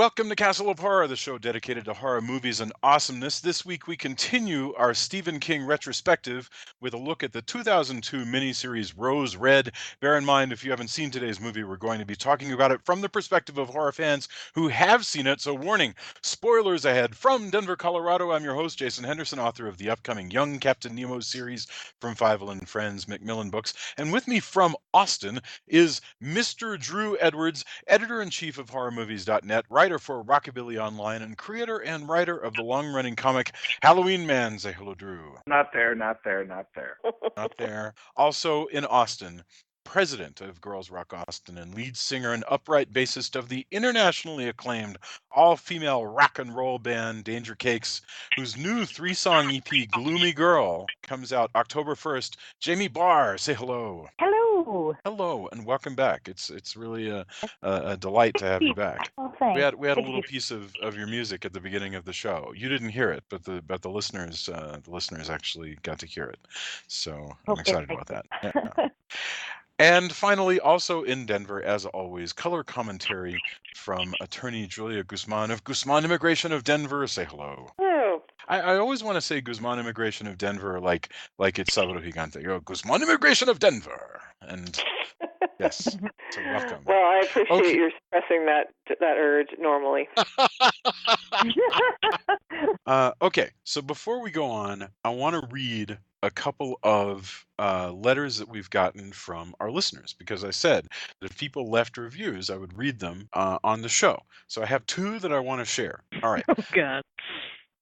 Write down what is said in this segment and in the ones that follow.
Welcome to Castle of Horror, the show dedicated to horror movies and awesomeness. This week we continue our Stephen King retrospective with a look at the 2002 miniseries Rose Red. Bear in mind, if you haven't seen today's movie, we're going to be talking about it from the perspective of horror fans who have seen it. So warning, spoilers ahead. From Denver, Colorado, I'm your host, Jason Henderson, author of the upcoming Young Captain Nemo series from Fievel and Friends Macmillan Books. And with me from Austin is Mr. Drew Edwards, editor-in-chief of HorrorMovies.net, writer for Rockabilly Online, and creator and writer of the long-running comic Halloween Man. Say hello, Drew. Not there, not there, not there. Not there. Also in Austin, president of Girls Rock Austin and lead singer and upright bassist of the internationally acclaimed all-female rock and roll band Danger Cakes, whose new 3-song EP Gloomy Girl comes out October 1st. Jamie Bahr, say hello. Hello. Hello and welcome back. It's really a delight to have you back. Oh, thanks. We had a Thank little you. piece of your music at the beginning of the show. You didn't hear it, but the listeners actually got to hear it. So I'm excited about that. Yeah. And finally, also in Denver, as always, color commentary from attorney Julia Guzman of Guzman Immigration of Denver. Say hello. Oh, I always want to say Guzman Immigration of Denver like it's Sabro Gigante. Oh, Guzman Immigration of Denver. And yes, so welcome. well, I appreciate Okay. you expressing that urge normally. Okay, so before we go on, I want to read a couple of letters that we've gotten from our listeners, because I said that if people left reviews, I would read them on the show. So I have 2 that I want to share. All right. Oh, God.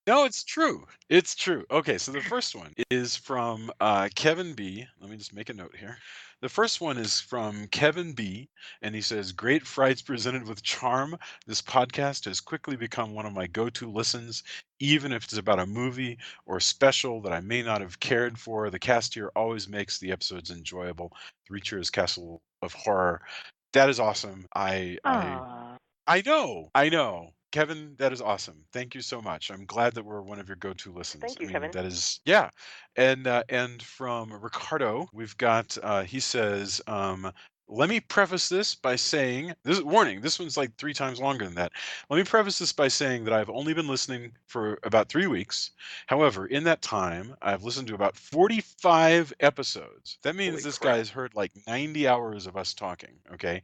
No, it's true. It's true. Okay, so the first one is from Kevin B. Let me just make a note here. The first one is from Kevin B. And he says, "Great frights presented with charm. This podcast has quickly become one of my go-to listens, even if it's about a movie or special that I may not have cared for. The cast here always makes the episodes enjoyable. 3 Cheers Castle of Horror." That is awesome. Aw. I know. Kevin, that is awesome. Thank you so much. I'm glad that we're one of your go-to listens. Thank you, I mean, Kevin. that is, yeah. And from Ricardo, we've got, he says, let me preface this by saying, this is warning, this one's like 3 times longer than that. Let me preface this by saying that I've only been listening for about 3 weeks. However, in that time, I've listened to about 45 episodes. That means Holy this crap. guy's heard like 90 hours of us talking, okay?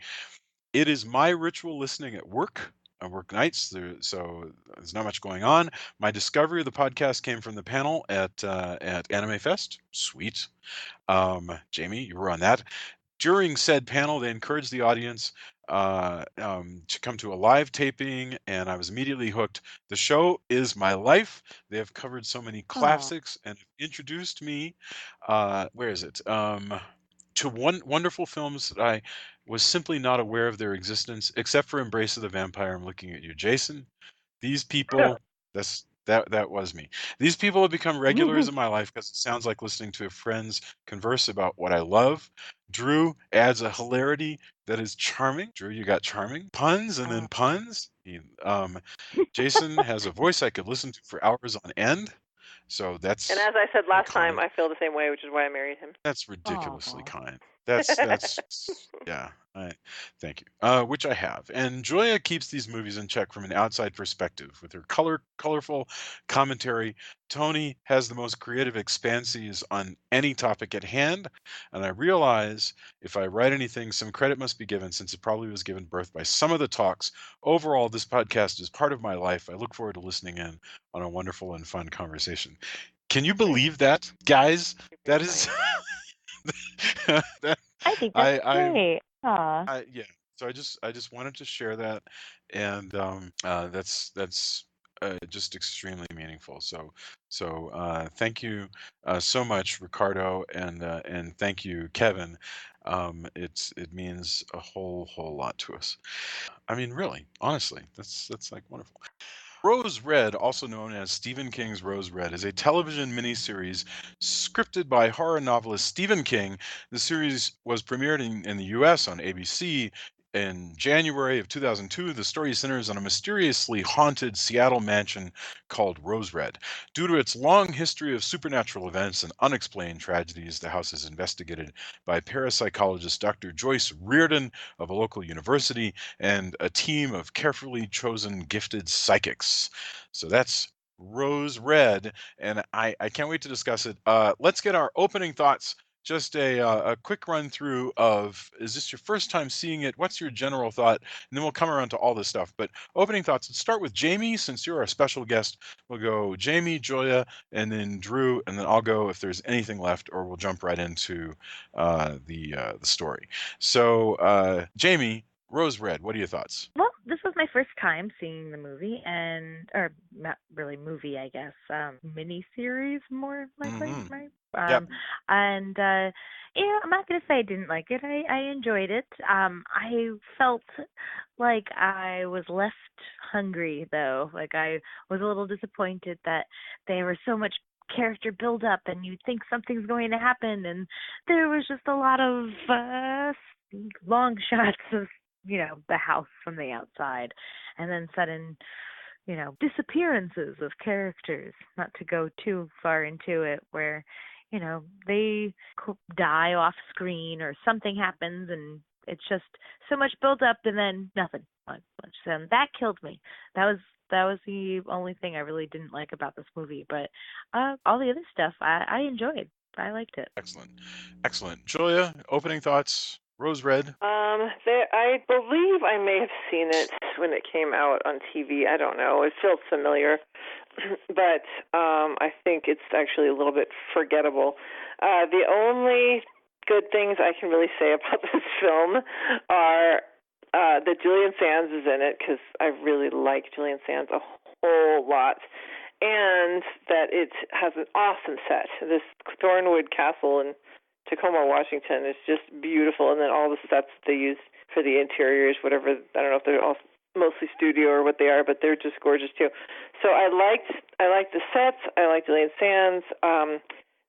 It is my ritual listening at work. I work nights, so there's not much going on. My discovery of the podcast came from the panel at Anime Fest. Sweet. Jamie, you were on that. During said panel, they encouraged the audience to come to a live taping, and I was immediately hooked. The show is my life. They have covered so many classics and introduced me. Where is it? To wonderful films that I was simply not aware of their existence, except for Embrace of the Vampire. I'm looking at you, Jason. These people, that was me. These people have become regulars in my life because it sounds like listening to friends converse about what I love. Drew adds a hilarity that is charming. Drew, you got charming puns and then puns. Jason has a voice I could listen to for hours on end. So that's And as I said last kind. time, I feel the same way, which is why I married him. That's ridiculously Aw. kind. That's yeah. Thank you. Which I have. And Julia keeps these movies in check from an outside perspective with her colorful commentary. Tony has the most creative expanses on any topic at hand, and I realize if I write anything, some credit must be given since it probably was given birth by some of the talks. Overall, this podcast is part of my life. I look forward to listening in on a wonderful and fun conversation. Can you believe that, guys? That is that I think that's I great. Aw. yeah. So I just wanted to share that, and that's just extremely meaningful. So thank you so much, Ricardo, and thank you, Kevin. It means a whole lot to us. I mean, really, honestly, that's like wonderful. Rose Red, also known as Stephen King's Rose Red, is a television miniseries scripted by horror novelist Stephen King. The series was premiered in the US on ABC In January of 2002, the story centers on a mysteriously haunted Seattle mansion called Rose Red. Due to its long history of supernatural events and unexplained tragedies, the house is investigated by parapsychologist Dr. Joyce Reardon of a local university and a team of carefully chosen gifted psychics. So that's Rose Red, and I can't wait to discuss it. Let's get our opening thoughts. Just a quick run through of, is this your first time seeing it? What's your general thought? And then we'll come around to all this stuff. But opening thoughts, let's start with Jamie, since you're our special guest. We'll go Jamie, Joya, and then Drew, and then I'll go if there's anything left, or we'll jump right into the story. So Jamie, Rose Red, what are your thoughts? Well, this was my first time seeing the movie, or not really movie, I guess, miniseries more likely, Mhm. right? Yep. And I'm not gonna say I didn't like it. I enjoyed it. I felt like I was left hungry though. Like I was a little disappointed that there was so much character build up and you think something's going to happen, and there was just a lot of long shots of the house from the outside, and then sudden, disappearances of characters. Not to go too far into it, where, they die off screen or something happens, and it's just so much build up and then nothing much. And that killed me. That was the only thing I really didn't like about this movie. But all the other stuff I enjoyed. I liked it. Excellent. Excellent. Julia, opening thoughts, Rose Red. I believe I may have seen it when it came out on TV. I don't know. It feels familiar, but I think it's actually a little bit forgettable. The only good things I can really say about this film are that Julian Sands is in it, because I really like Julian Sands a whole lot, and that it has an awesome set. This Thornwood Castle in Tacoma, Washington is just beautiful, and then all the sets they use for the interiors, whatever, I don't know if they're all mostly studio or what they are, but they're just gorgeous too. So I liked the sets. I liked Julian Sands.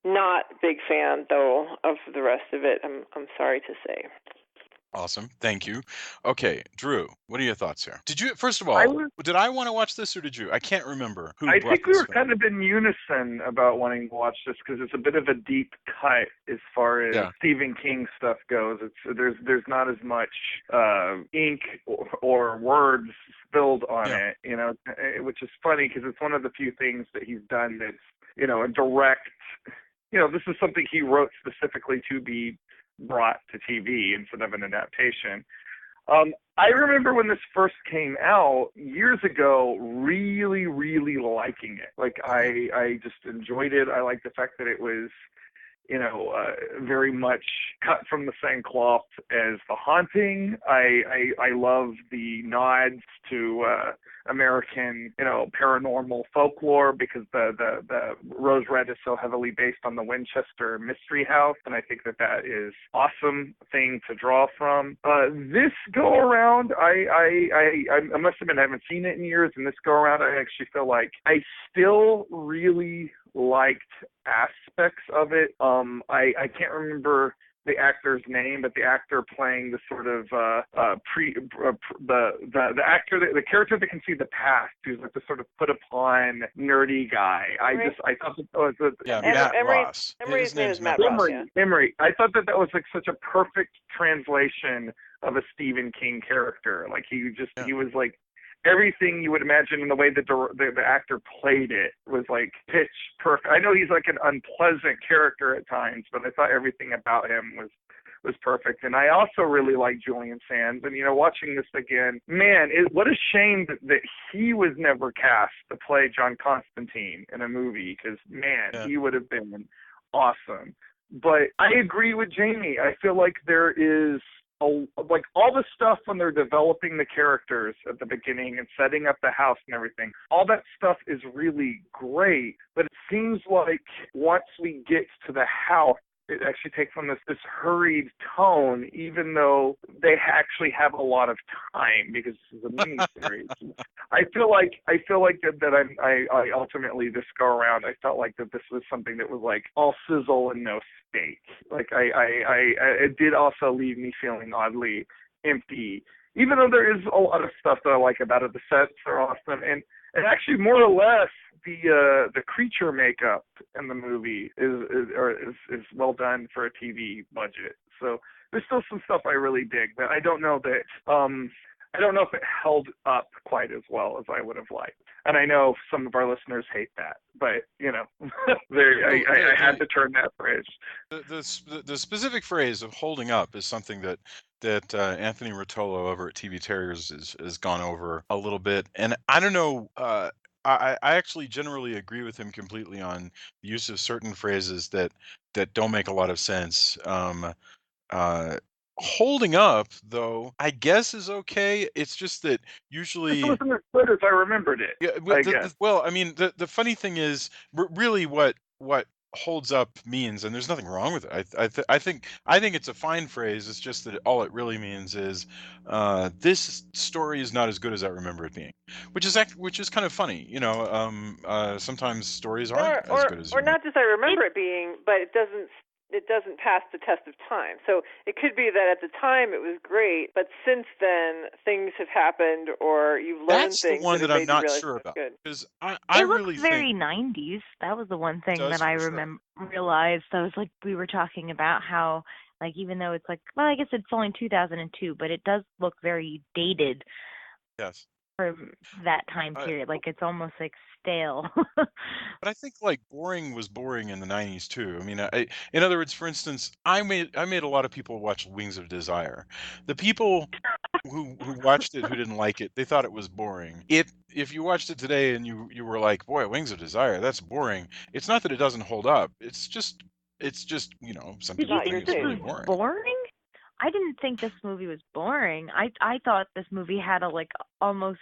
Not big fan though of the rest of it. I'm sorry to say. Awesome. Thank you. Okay, Drew, what are your thoughts here? Did you, first of I all, was did I want to watch this or did you? I can't remember who I brought think we this were film. kind of in unison about wanting to watch this because it's a bit of a deep cut as far as Yeah. Stephen King stuff goes. There's not as much ink or words spilled on Yeah. it, which is funny because it's one of the few things that he's done that's a direct. This is something he wrote specifically to be brought to TV instead of an adaptation. I remember when this first came out years ago, really, really liking it. Like I just enjoyed it. I liked the fact that it was, very much cut from the same cloth as The Haunting. I love the nods to American, paranormal folklore because the Rose Red is so heavily based on the Winchester Mystery House, and I think that is awesome thing to draw from. This go around, I must admit I haven't seen it in years, and this go around I actually feel like I still really liked aspects of it. I can't remember the actor's name, but the actor playing the sort of the actor, the character that can see the past, who's like the sort of put upon nerdy guy. I thought that Matt Ross. Emery's name is Matt Ross. Ross. Yeah. Emery. I thought that was like such a perfect translation of a Stephen King character. Like he was like everything you would imagine, in the way that the actor played it was like pitch perfect. I know he's like an unpleasant character at times, but I thought everything about him was perfect. And I also really like Julian Sands. And, watching this again, man, what a shame that he was never cast to play John Constantine in a movie, because, man, he would have been awesome. But I agree with Jamie. I feel like there is like all the stuff when they're developing the characters at the beginning and setting up the house and everything, all that stuff is really great. But it seems like once we get to the house, it actually takes on this hurried tone, even though they actually have a lot of time because this is a miniseries. I feel like that I ultimately, this go around, I felt like that this was something that was like all sizzle and no steak. Like it did also leave me feeling oddly empty. Even though there is a lot of stuff that I like about it, the sets are awesome, and actually more or less the creature makeup in the movie is well done for a TV budget. So there's still some stuff I really dig, but I don't know that I don't know if it held up quite as well as I would have liked. And I know some of our listeners hate that, but I had to turn that phrase. The specific phrase of holding up is something that Anthony Rotolo over at TV Terriers has gone over a little bit, and I don't know. I actually generally agree with him completely on the use of certain phrases that don't make a lot of sense. Uh, Holding up, though, I guess is okay. It's just that It usually, wasn't as good as I remembered it, yeah. I guess. Well, I mean, the funny thing is, really, what holds up means, and there's nothing wrong with it. I think it's a fine phrase. It's just that all it really means is, this story is not as good as I remember it being, which is kind of funny. Sometimes stories aren't as good as you Or remember. not just I remember it being, but it doesn't pass the test of time. So it could be that at the time it was great, but since then things have happened, or you've learned That's the things one that that have I'm made you not realize sure it's about, good. because I It looks really very think 90s. That was the one it thing does that I for sure. realized. I was like, we were talking about how, like, even though it's like, well, I guess it's only 2002, but it does look very dated Yes. for that time I, period. Like, it's almost like stale. But I think like boring was boring in the 90s too. I mean, in other words, for instance, I made a lot of people watch Wings of Desire. The people who watched it who didn't like it, they thought it was boring. If you watched it today and you were like, "Boy, Wings of Desire, that's boring." It's not that it doesn't hold up. It's just, some Did people you Not think your think it's this taste. really was boring. boring? I didn't think this movie was boring. I thought this movie had a like almost,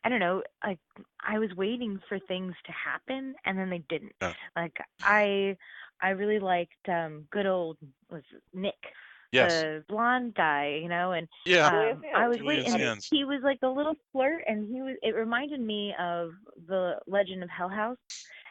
I don't know, like I was waiting for things to happen and then they didn't. Yeah. Like I really liked good old was it Nick, Yes. the blonde guy, and Yeah. Julian I was Sands. Julian waiting. Sands. He was like a little flirt and it reminded me of the Legend of Hell House.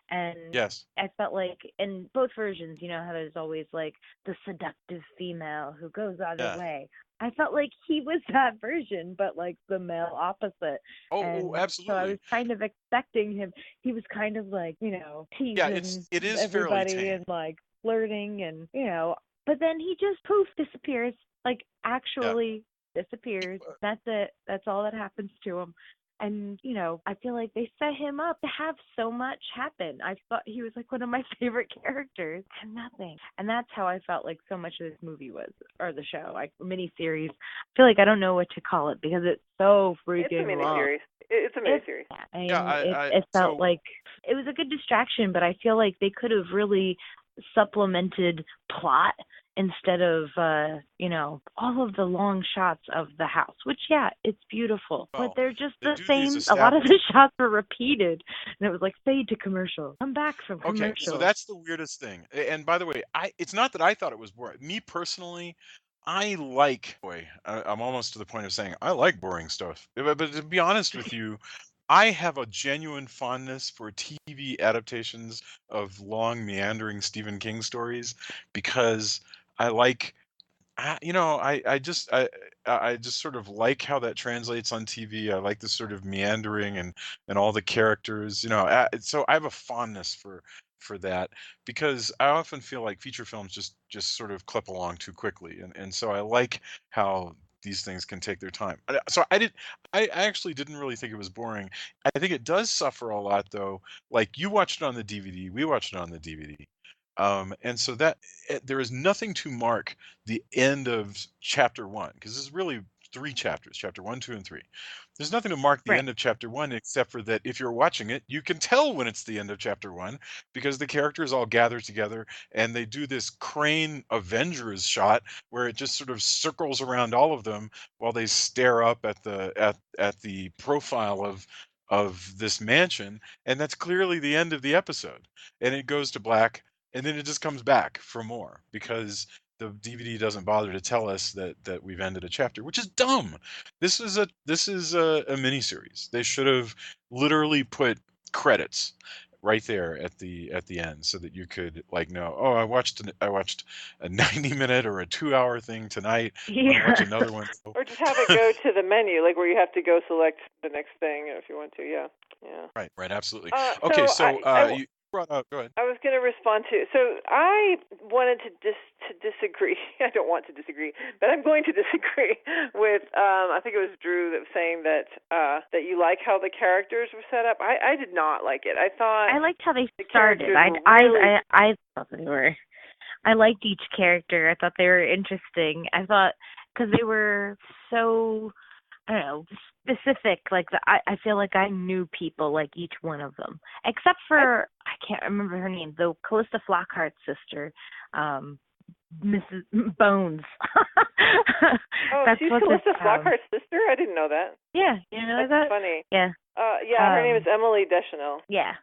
And Yes. I felt like in both versions, how there's always like the seductive female who goes out of Yeah. her way. I felt like he was that version, but like the male opposite. Oh, And so I absolutely. was kind of expecting him. He was kind of like, Yeah, teasing it is fairly everybody tame. and like flirting and, but then he just poof disappears, like Yeah. actually disappears. That's it. That's all that happens to him. And, I feel like they set him up to have so much happen. I thought he was like one of my favorite characters and nothing. And that's how I felt like so much of this movie was, or the show, like miniseries. I feel like I don't know what to call it because it's so It's a freaking long. miniseries. It's a miniseries. Yeah, It felt so like it was a good distraction, but I feel like they could have really supplemented plot instead of all of the long shots of the house, which it's beautiful, but well, they're just they the do these same. A lot of the establishment. shots were repeated and it was like fade to commercial, come back from Okay, commercial. so that's the weirdest thing. And by the way, it's not that I thought it was boring. Me personally, I'm almost to the point of saying I like boring stuff. But to be honest with you, I have a genuine fondness for TV adaptations of long meandering Stephen King stories because I like I just sort of like how that translates on TV. I like the sort of meandering and all the characters. So I have a fondness for that because I often feel like feature films just sort of clip along too quickly, and so I like how these things can take their time. So I actually didn't really think it was boring. I think it does suffer a lot though. Like you watched it on the DVD, we watched it on the DVD. And so there is nothing to mark the end of chapter one, because this is really three chapters, chapter one, two, and three. There's nothing to mark the Right. end of chapter one, except for that if you're watching it, you can tell when it's the end of chapter one because the characters all gather together and they do this crane Avengers shot where it just sort of circles around all of them while they stare up at the profile of this mansion, and that's clearly the end of the episode. And it goes to black, and then it just comes back for more because the DVD doesn't bother to tell us that we've ended a chapter, which is dumb. This is a miniseries. They should have literally put credits right there at the end, so that you could like know, oh, I watched a 90-minute or a 2-hour thing tonight. I'm gonna watch Yeah. another one. Or just have it go to the menu, like where you have to go select the next thing if you want to. Yeah. Right, absolutely. So Okay, so you brought up. Go ahead. I was going to respond to. So I wanted to disagree. I don't want to disagree, but I'm going to disagree with. I think it was Drew that was saying that that you like how the characters were set up. I did not like it. I thought I liked how they the started. characters were really. I thought they were. I liked each character. I thought they were interesting. I thought because they were so, I don't know, specific. Like I feel like I knew people, like each one of them, except for I can't remember her name, though. Callista Flockhart's sister, Mrs. Bones. Oh, she's Callista Flockhart's sister? I didn't know that. Yeah, you know That's that? funny. Yeah. Yeah, her name is Emily Deschanel. Yeah.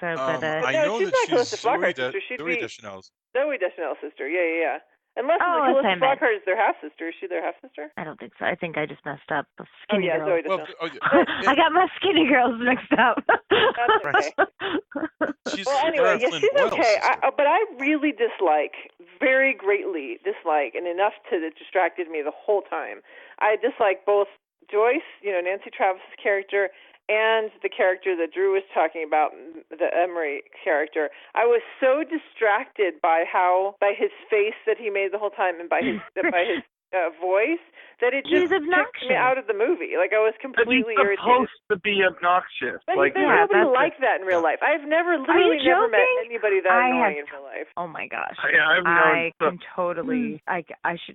So, but I no, know she's that not she's Callista Flockhart's sister. She'd Zoe be Deschanel's. Zoe Deschanel's sister. Yeah. Unless Oh, Callista Flockhart is their half sister. Is she their half sister? I don't think so. I think I just messed up. Oh Skinny yeah, girls. Zoe Deschanel. I got my skinny girls mixed up. That's okay. She's Well, anyway, yeah, Flynn she's Boyle's okay. sister. But I really very greatly dislike, and enough to that distracted me the whole time. I dislike both Joyce, Nancy Travis's character, and the character that Drew was talking about, the Emery character. I was so distracted by his face that he made the whole time, and by his voice, that it just took me out of the movie. Like I was completely irritated. He's supposed to be obnoxious. But nobody like that in real life. I've never met anybody that annoying in real life. Oh my gosh. I can totally. I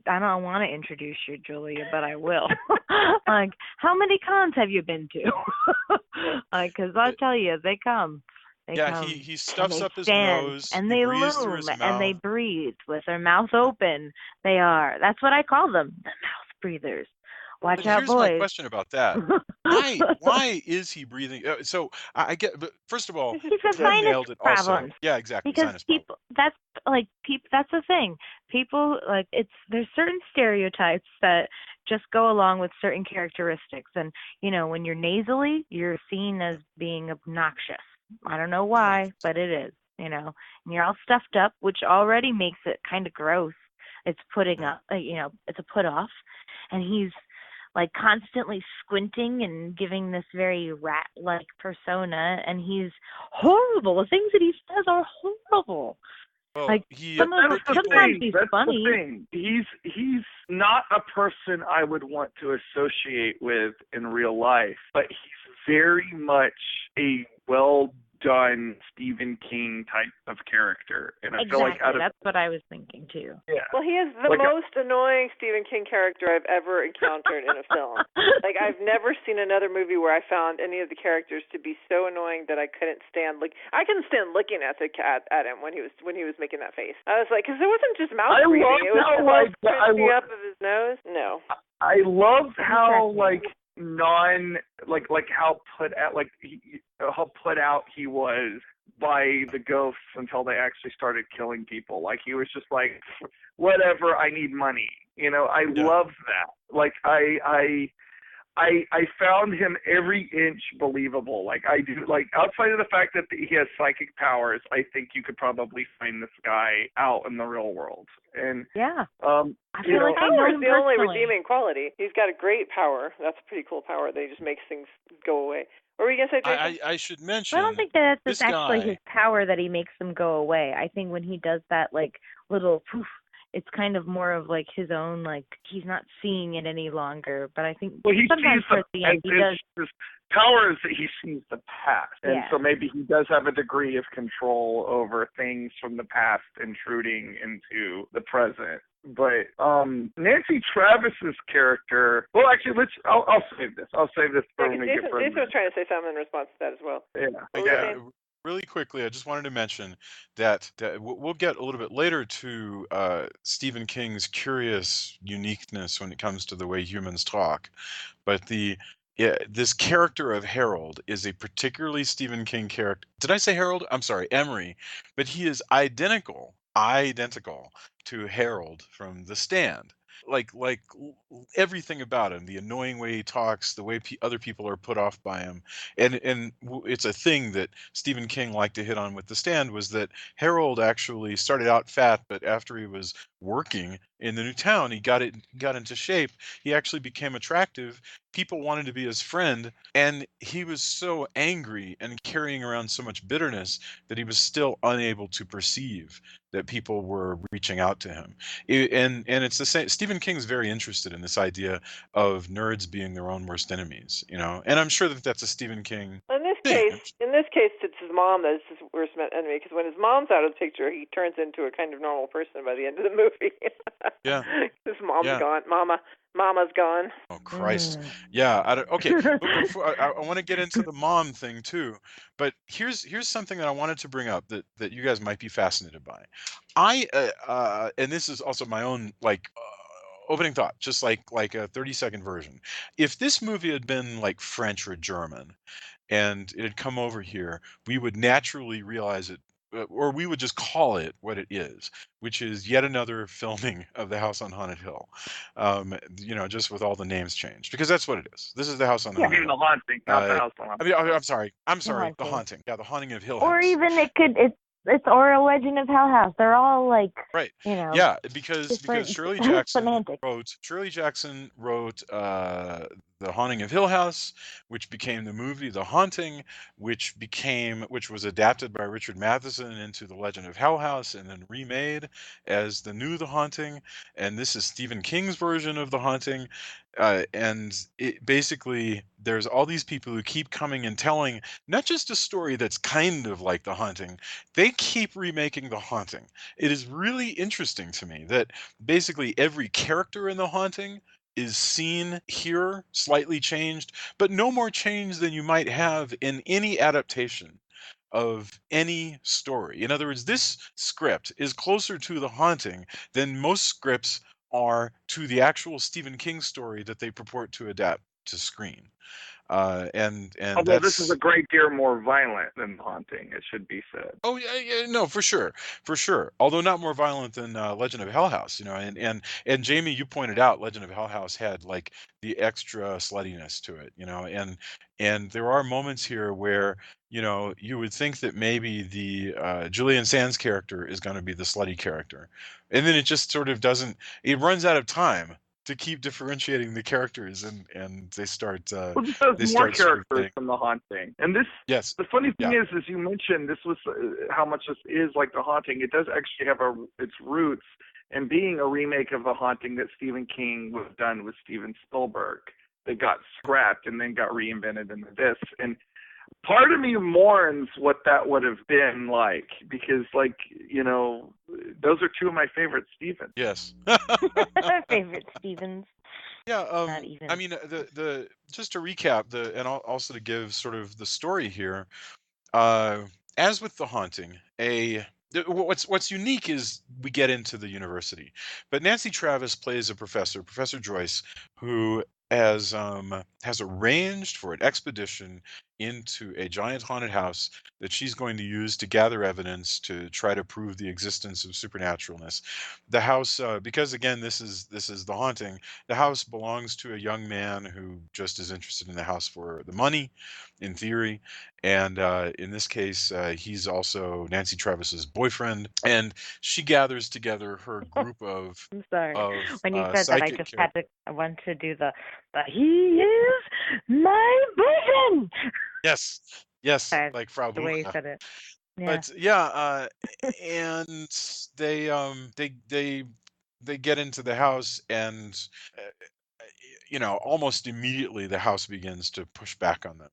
don't want to introduce you, Julia, but I will. Like, how many cons have you been to? Because I'll tell you, they come. He stuffs up his nose, and they loom, and they breathe with their mouth open. That's what I call them, the mouth breathers. Watch out, here's boys. my question about that. Why is he breathing? So I get, but first of all, he's a sinus problem. Yeah, exactly. Because people, that's the thing. People there's certain stereotypes that just go along with certain characteristics, and when you're nasally, you're seen as being obnoxious. I don't know why, but it is, and you're all stuffed up, which already makes it kind of gross. It's putting up, it's a put off, and he's like constantly squinting and giving this very rat-like persona, and he's horrible. The things that he says are horrible. Well, sometimes he's funny. The thing. He's not a person I would want to associate with in real life, but he's very much a well-done Stephen King type of character, and I feel like that's what I was thinking too. Yeah. Well, he is the most annoying Stephen King character I've ever encountered in a film. Like I've never seen another movie where I found any of the characters to be so annoying that I couldn't stand. I couldn't stand looking at the cat at him when he was making that face. I was like, because it wasn't just mouth breathing; it was the mouth crispy up of his nose. No. I loved how how put out he was by the ghosts until they actually started killing people. Like he was just like, whatever, I need money. I loved that. Like I found him every inch believable. Like I do. Like outside of the fact that he has psychic powers, I think you could probably find this guy out in the real world. And yeah, I feel like power is the only redeeming quality. He's got a great power. That's a pretty cool power. That he just makes things go away. What were you gonna say, Jason? I should mention. I don't think that's actually his power that he makes them go away. I think when he does that little poof, it's kind of more of his own, he's not seeing it any longer. But I think sometimes towards the end he does. His power is that he sees the past, and so maybe he does have a degree of control over things from the past intruding into the present. But Nancy Travis's character. Well, actually, I'll save this. I'll save this for when we get further. Jason was trying to say something in response to that as well. Yeah. Really quickly, I just wanted to mention that we'll get a little bit later to Stephen King's curious uniqueness when it comes to the way humans talk, but this character of Harold is a particularly Stephen King character. Did I say Harold? I'm sorry, Emery. But he is identical to Harold from The Stand. everything about him, the annoying way he talks, the way other people are put off by him. It's a thing that Stephen King liked to hit on with The Stand, was that Harold actually started out fat, but after he was working in the new town, he got into shape. He actually became attractive. People wanted to be his friend, and he was so angry and carrying around so much bitterness that he was still unable to perceive that people were reaching out to him. And it's the same. Stephen King's very interested in this idea of nerds being their own worst enemies, and I'm sure that that's a Stephen King In this thing. case, it's his mom that's his worst enemy, because when his mom's out of the picture, he turns into a kind of normal person by the end of the movie. Yeah. His mom's Yeah. gone. Mama's gone. Oh Christ. Yeah. Okay. But before I want to get into the mom thing too. But here's something that I wanted to bring up that you guys might be fascinated by. And this is also my own opening thought, just like a 30-second version. If this movie had been like French or German, and it had come over here, we would naturally realize it, or we would just call it what it is, which is yet another filming of the House on Haunted Hill. Just with all the names changed, because that's what it is. This is the House on Yeah, Haunted even the Hill. haunting, not the house on I mean, haunting. I'm sorry, Haunting. the haunting. Yeah, the haunting of Hill Or House. even it's or a Legend of Hell House. They're all like, Right. Yeah, because different Shirley Jackson semantics. wrote The Haunting of Hill House, which became the movie The Haunting, which was adapted by Richard Matheson into The Legend of Hell House and then remade as the new The Haunting. And this is Stephen King's version of The Haunting. And it basically, there's all these people who keep coming and telling not just a story that's kind of like The Haunting, they keep remaking The Haunting. It is really interesting to me that basically every character in The Haunting is seen here, slightly changed, but no more changed than you might have in any adaptation of any story. In other words, this script is closer to The Haunting than most scripts are to the actual Stephen King story that they purport to adapt to screen. And Although that's this is a great deal more violent than The Haunting, it should be said. Oh yeah, no, for sure. Although not more violent than Legend of Hell House, and Jamie, you pointed out Legend of Hell House had like the extra sluttiness to it, and there are moments here where you would think that maybe the Julian Sands character is going to be the slutty character, and then it just sort of doesn't. It runs out of time to keep differentiating the characters, and they start Well, this has they more start sort of characters getting from The Haunting, and this. yes, The funny thing yeah. is, as you mentioned, this was how much this is like The Haunting. It does actually have its roots in being a remake of The Haunting that Stephen King was done with Steven Spielberg. That got scrapped and then got reinvented into this. And part of me mourns what that would have been like, because, those are two of my favorite Stevens. Yes. Favorite Stevens. Yeah, Not even. I mean, the just to recap and also to give sort of the story here, as with The Haunting, what's unique is we get into the university, but Nancy Travis plays a professor, Professor Joyce, who has arranged for an expedition into a giant haunted house that she's going to use to gather evidence to try to prove the existence of supernaturalness. The house, because again, this is The Haunting. The house belongs to a young man who just is interested in the house for the money, in theory, and in this case, he's also Nancy Travis's boyfriend, and she gathers together her group of I'm sorry. of When you said that, I psychic just characters. I want to do the he is my vision. Yes, like Frau The way you Buchner. said it. Yeah. But yeah, and they get into the house, and almost immediately the house begins to push back on them.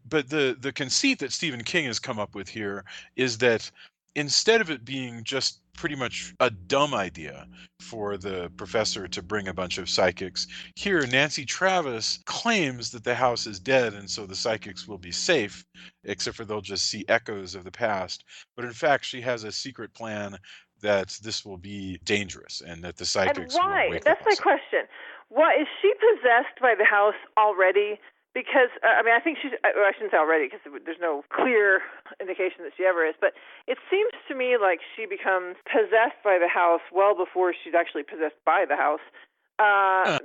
But the conceit that Stephen King has come up with here is that instead of it being just pretty much a dumb idea for the professor to bring a bunch of psychics, here Nancy Travis claims that the house is dead and so the psychics will be safe, except for they'll just see echoes of the past. But in fact, she has a secret plan that this will be dangerous and that the And psychics will why? wake That's up my on something. question. Why is she possessed by the house already? because I think she's. I shouldn't say already because there's no clear indication that she ever is. But it seems to me like she becomes possessed by the house well before she's actually possessed by the house,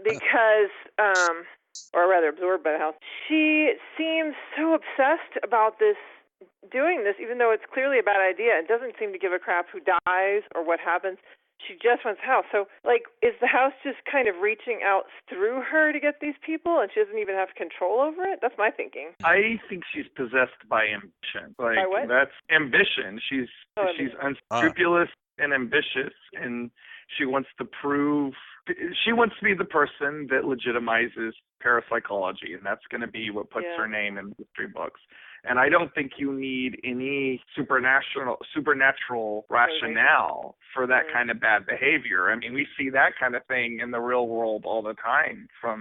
because, or rather absorbed by the house. She seems so obsessed about doing this, even though it's clearly a bad idea. It doesn't seem to give a crap who dies or what happens. She just wants the house. So, is the house just kind of reaching out through her to get these people, and she doesn't even have control over it? That's my thinking. I think she's possessed by ambition. By what? That's ambition. She's unscrupulous and ambitious, and she wants to be the person that legitimizes parapsychology, and that's going to be what puts her name in history books. And I don't think you need any supernatural rationale for that kind of bad behavior. I mean, we see that kind of thing in the real world all the time for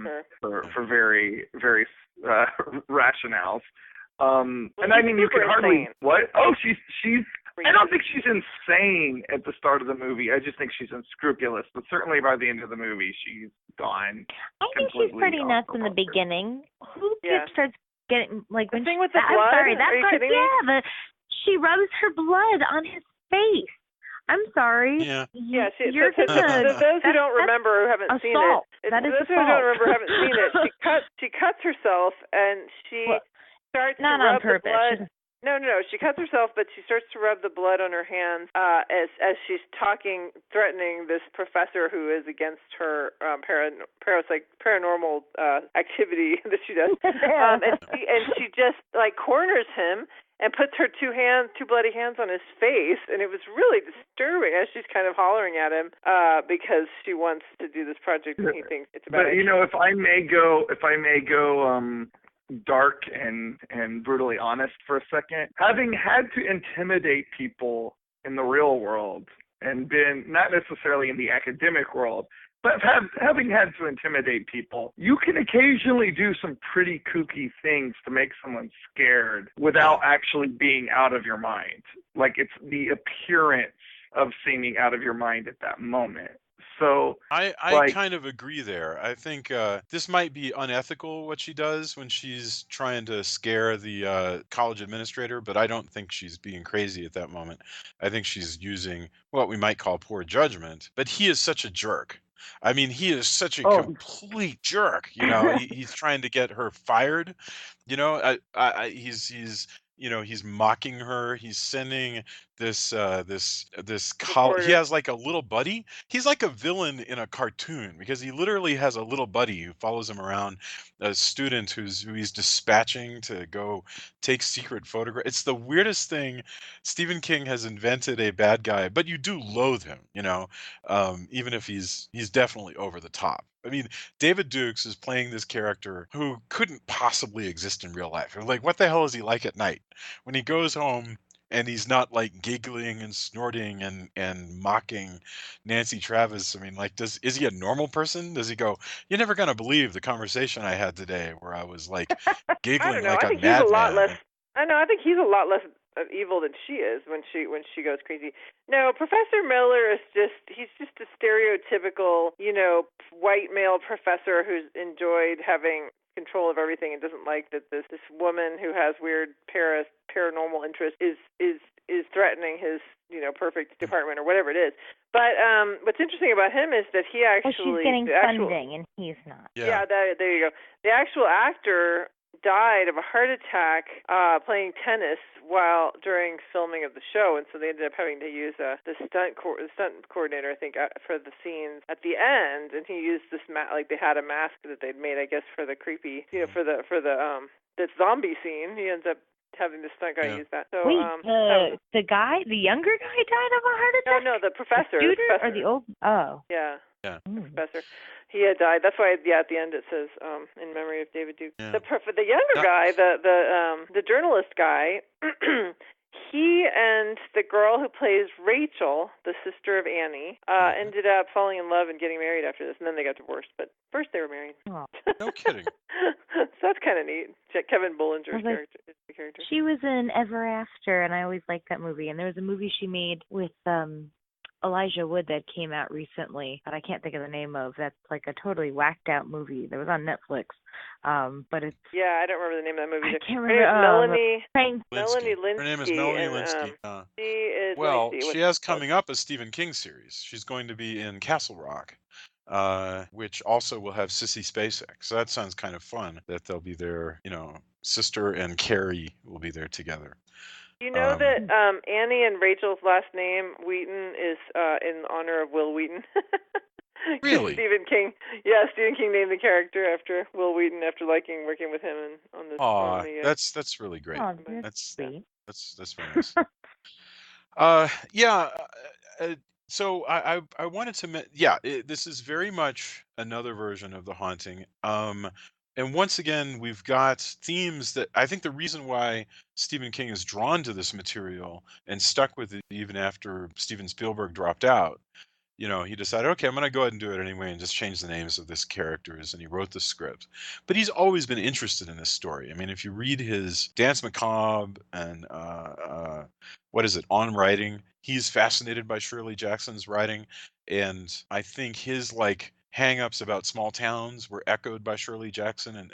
very, very rationales. And I mean, you can hardly what? Oh, she's. I don't think she's insane at the start of the movie. I just think she's unscrupulous. But certainly by the end of the movie, she's gone. I think she's pretty nuts in the beginning. Who starts getting when the thing with the I'm blood? sorry, Are you kidding me? she rubs her blood on his face. I'm sorry. Yeah. You're for those who don't remember or haven't seen it. That is those who don't remember or haven't seen it. She cuts herself and she starts not to rub on purpose. the blood. No. She cuts herself, but she starts to rub the blood on her hands as she's threatening this professor who is against her paranormal activity that she does. And she just corners him and puts her two bloody hands on his face, and it was really disturbing as she's kind of hollering at him because she wants to do this project and he thinks it's about. But if I may go dark and brutally honest for a second, having had to intimidate people in the real world and been not necessarily in the academic world, but having had to intimidate people, you can occasionally do some pretty kooky things to make someone scared without actually being out of your mind. It's the appearance of seeming out of your mind at that moment. So I kind of agree there. I think this might be unethical what she does when she's trying to scare the college administrator, but I don't think she's being crazy at that moment. I think she's using what we might call poor judgment, but he is such a jerk. I mean, he is such a complete jerk. He's trying to get her fired. He's mocking her. He's sending this he has like a little buddy. He's like a villain in a cartoon because he literally has a little buddy who follows him around, a student who he's dispatching to go take secret photographs. It's the weirdest thing. Stephen King has invented a bad guy, but you do loathe him, even if he's definitely over the top. I mean, David Dukes is playing this character who couldn't possibly exist in real life. What the hell is he like at night? When he goes home and he's not giggling and snorting and mocking Nancy Travis. I mean, is he a normal person? Does he go, "You're never gonna believe the conversation I had today where I was giggling like a madman"? I think he's a lot less evil than she is when she goes crazy. No, Professor Miller is he's just a stereotypical, white male professor who's enjoyed having control of everything and doesn't like that this woman who has weird paranormal interests is threatening his perfect department or whatever it is. But what's interesting about him is that he actually she's getting funding and he's not. Yeah, there you go. The actual actor died of a heart attack playing tennis during filming of the show, and so they ended up having to use the stunt coordinator, I think, for the scenes at the end, and he used this they had a mask that they'd made, I guess, for the creepy, for the zombie scene. He ends up having the stunt guy use that. So, wait, the younger guy died of a heart attack? No, the professor. The student or the old? Oh. Yeah. Professor. He had died. That's why, at the end it says, in memory of David Duke. Yeah. The younger guy, the journalist guy, he and the girl who plays Rachel, the sister of Annie, ended up falling in love and getting married after this, and then they got divorced. But first they were married. Oh. No kidding. So that's kind of neat. Kevin Bollinger's character. She was in Ever After, and I always liked that movie. And there was a movie she made with Elijah Wood that came out recently that I can't think of the name of. That's like a totally whacked out movie that was on Netflix. But it's Yeah, I don't remember the name of that movie. I can't Her name's remember. Melanie Her name is Linsky, Melanie and Linsky. she is. Let me Well, see she what's has called. coming up a Stephen King series. She's going to be in Castle Rock, which also will have Sissy Spacek. So that sounds kind of fun that they'll be there. Sister and Carrie will be there together. Do you know that Annie and Rachel's last name Wheaton is in honor of Will Wheaton? Really? Stephen King named the character after Will Wheaton after liking working with him on this. Aw, that's really great. Oh, That's sweet. that's very nice. Yeah. So I wanted to this is very much another version of The Haunting. And once again, we've got themes that I think the reason why Stephen King is drawn to this material and stuck with it even after Steven Spielberg dropped out. He decided, okay, I'm going to go ahead and do it anyway and just change the names of these characters. And he wrote the script. But he's always been interested in this story. I mean, if you read his Dance Macabre and what is it, On Writing, he's fascinated by Shirley Jackson's writing. And I think his hang-ups about small towns were echoed by Shirley Jackson.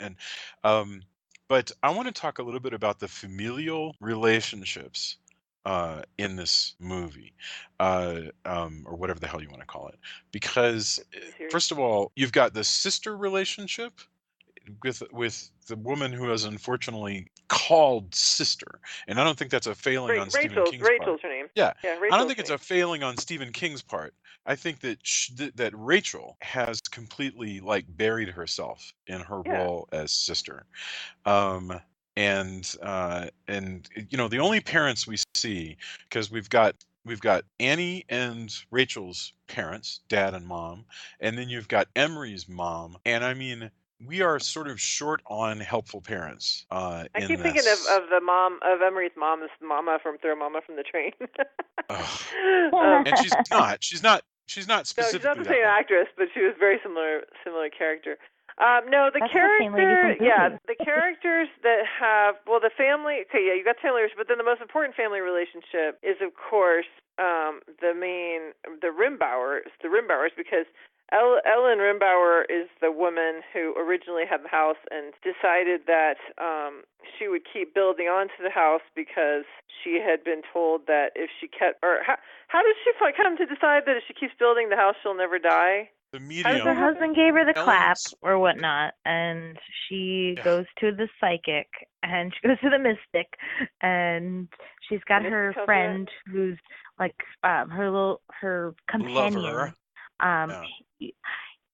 But I want to talk a little bit about the familial relationships in this movie, or whatever the hell you want to call it. Because first of all, you've got the sister relationship with the woman who is unfortunately called sister, and I don't think that's a failing on Stephen King's part. Rachel's her name. Yeah, Rachel's I don't think it's a failing on Stephen King's part. I think that that Rachel has completely buried herself in her role as sister. Um, and the only parents we see, because we've got Annie and Rachel's parents, dad and mom, and then you've got Emery's mom, and I mean we are sort of short on helpful parents. I keep thinking of the mom of Emery's mom as Mama from Throw Mama from the Train. And she's not specifically. No, she's not the that same one. actress, but she was very similar character. No, the That's the same lady character, from yeah, Disney. the characters that have, the family, okay, yeah, you got family, but then the most important family relationship is, of course, the Rimbauers, because Ellen Rimbauer is the woman who originally had the house and decided that she would keep building onto the house because she had been told that if she kept, or how did she come to decide that if she keeps building the house, she'll never die? The medium. Her husband gave her the clap Ellen's- or whatnot, and she goes to the psychic, and she goes to the mystic, and she's got her friend who's her companion. Lover.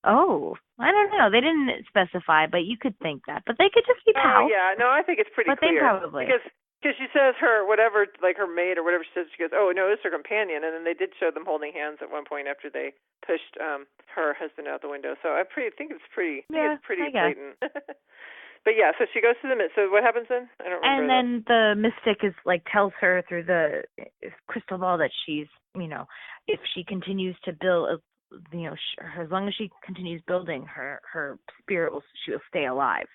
Oh, I don't know. They didn't specify, but you could think that. But they could just be pals. Oh yeah, no, I think it's pretty but clear. They probably because she says her whatever, her maid or whatever she says, she goes, oh no, it's her companion, and then they did show them holding hands at one point after they pushed her husband out the window. So I think it's pretty blatant. But yeah, so she goes to the so what happens then? I don't remember. And then the mystic is tells her through the crystal ball that she's if she continues to build. As long as she continues building, her spirit she will stay alive.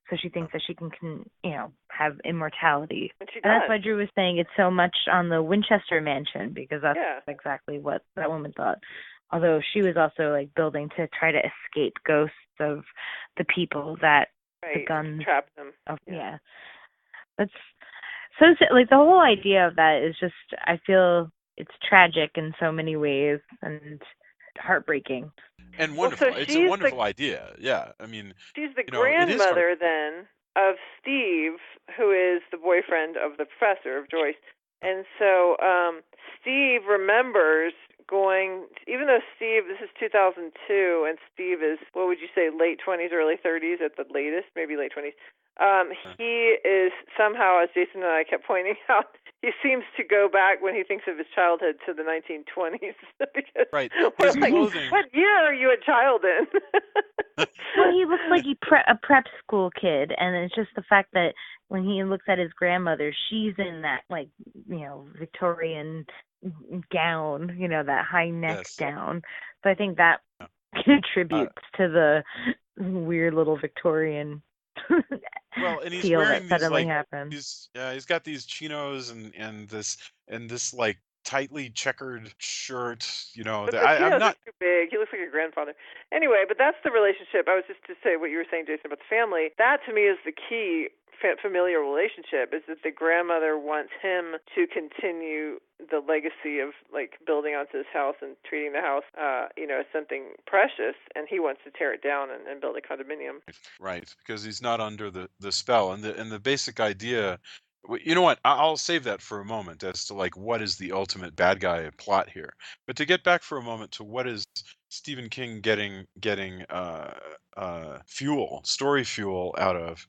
So she thinks that she can have immortality. And that's why Drew was saying it's so much on the Winchester Mansion, because that's exactly what that woman thought. Although she was also building to try to escape ghosts of the people that the guns trapped them. That's so the whole idea of that is just, I feel it's tragic in so many ways and heartbreaking and wonderful. So it's a wonderful idea. Yeah, I mean, she's the grandmother then of Steve, who is the boyfriend of the professor of Joyce, and so Steve remembers going. Even though Steve, this is 2002, and Steve is, what would you say, late 20s, early 30s at the latest, maybe late 20s. He is somehow, as Jason and I kept pointing out, he seems to go back when he thinks of his childhood to the 1920s. Because his clothing. What year are you a child in? Well, he looks like a prep school kid, and it's just the fact that when he looks at his grandmother, she's in that Victorian gown, that high neck gown. So I think that contributes to the weird little Victorian well, and he's feel wearing that suddenly these happened. he's got these chinos and this tightly checkered shirt. But the I'm tails are not. too big. He looks like a grandfather. Anyway, but that's the relationship. I was just to say what you were saying, Jason, about the family. That to me is the key familial relationship, is that the grandmother wants him to continue the legacy of like building onto his house and treating the house as something precious, and he wants to tear it down and build a condominium. Right, because he's not under the spell, and the basic idea. You know what? I'll save that for a moment as to like what is the ultimate bad guy plot here. But to get back for a moment to what is Stephen King getting story fuel out of.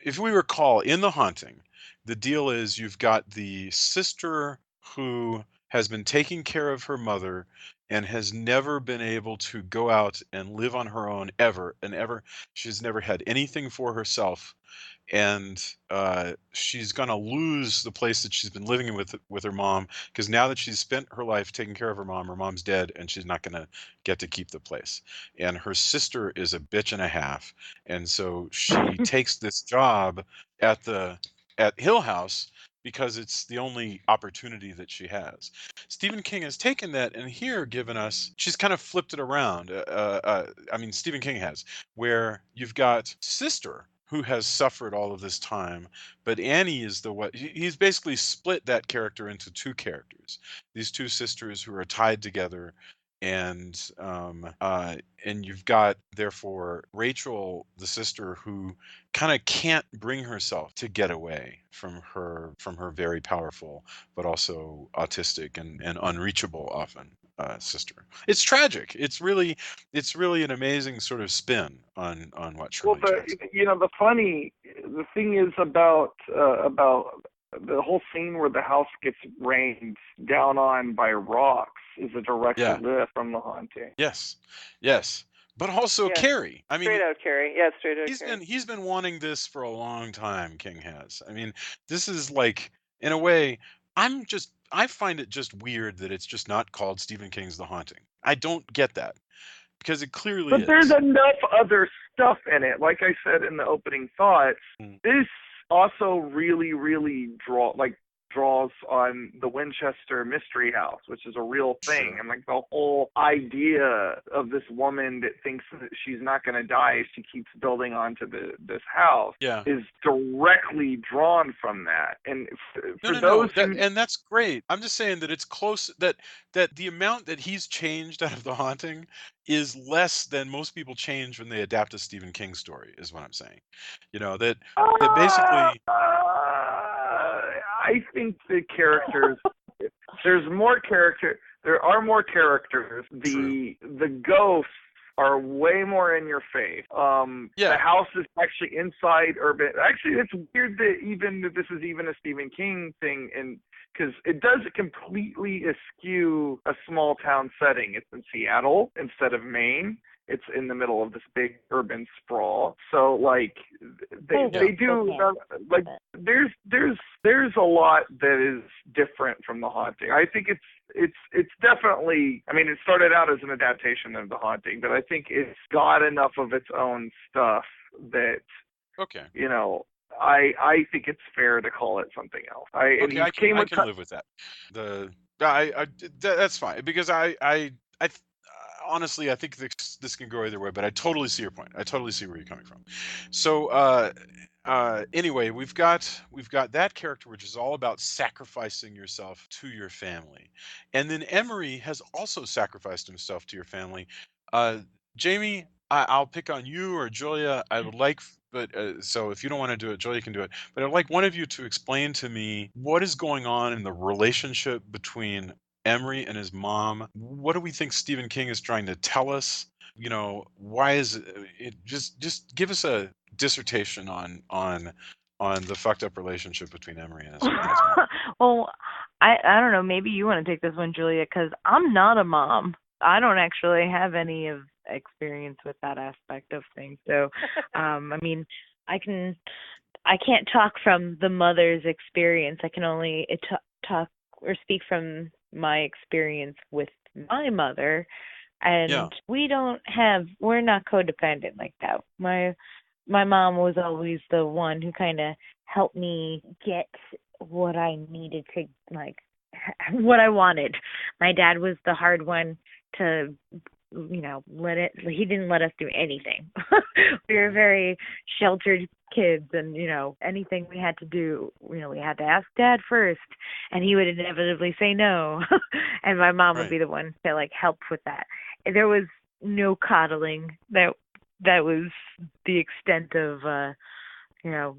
If we recall, in The Haunting, the deal is you've got the sister who has been taking care of her mother and has never been able to go out and live on her own ever and ever. She's never had anything for herself, and she's gonna lose the place that she's been living in with her mom, because now that she's spent her life taking care of her mom's dead, and she's not gonna get to keep the place. And her sister is a bitch and a half, and so she takes this job at Hill House because it's the only opportunity that she has. Stephen King has taken that and here given us, she's kind of flipped it around. I mean, Stephen King has, where you've got sister who has suffered all of this time, but Annie is the what he's basically split that character into two characters. These two sisters who are tied together, and you've got therefore Rachel, the sister, who kind of can't bring herself to get away from her very powerful but also autistic and unreachable often sister. It's tragic. It's really an amazing sort of spin on what Well, Shirley Jackson. the thing is about the whole scene where the house gets rained down on by rocks is a direct Yeah. lift from The Haunting. Yes. But also Yeah. Carrie. I mean, Straight out Carrie. Yeah, straight out he's Carrie. been wanting this for a long time, King has. I mean, this is like, in a way, I find it just weird that it's just not called Stephen King's The Haunting. I don't get that, because it clearly But there's is. enough other stuff in it. Like I said in the opening thoughts, Mm. this also really, really draws on the Winchester Mystery House, which is a real thing. Sure. And like the whole idea of this woman that thinks that she's not going to die if she keeps building onto this house Yeah. is directly drawn from that. And for No. those who And that's great. I'm just saying that it's close, that the amount that he's changed out of The Haunting is less than most people change when they adapt a Stephen King story, is what I'm saying. That basically. I think the characters there are more characters. True. The ghosts are way more in your face. The Yeah. house is actually inside urban. Actually, it's weird that this is even a Stephen King thing, and because it does completely eschew a small town setting. It's in Seattle instead of Maine. It's in the middle of this big urban sprawl. So like they do like there's a lot that is different from The Haunting. I think it's definitely, I mean, it started out as an adaptation of The Haunting, but I think it's got enough of its own stuff that Okay. I think it's fair to call it something else. I can live with that. That's fine, because honestly, I think this can go either way, but I totally see your point. I totally see where you're coming from. So anyway, we've got that character, which is all about sacrificing yourself to your family, and then Emery has also sacrificed himself to your family. Uh, Jamie, I'll pick on you or Julia. I would like, but so if you don't want to do it, Julia can do it. But I'd like one of you to explain to me what is going on in the relationship between Emery and his mom. What do we think Stephen King is trying to tell us? Why is it, just give us a dissertation on the fucked up relationship between Emery and his mom. Well, I don't know. Maybe you want to take this one, Julia, because I'm not a mom. I don't actually have any of experience with that aspect of things. So, I mean, I can't talk from the mother's experience. I can only talk or speak from my experience with my mother. And Yeah. we're not codependent like that. My mom was always the one who kind of helped me get what I needed to, like, what I wanted. My dad was the hard one to, he didn't let us do anything. We were very sheltered kids, and anything we had to do, we had to ask dad first, and he would inevitably say no. And my mom would be the one to like help with that. There was no coddling. That was the extent of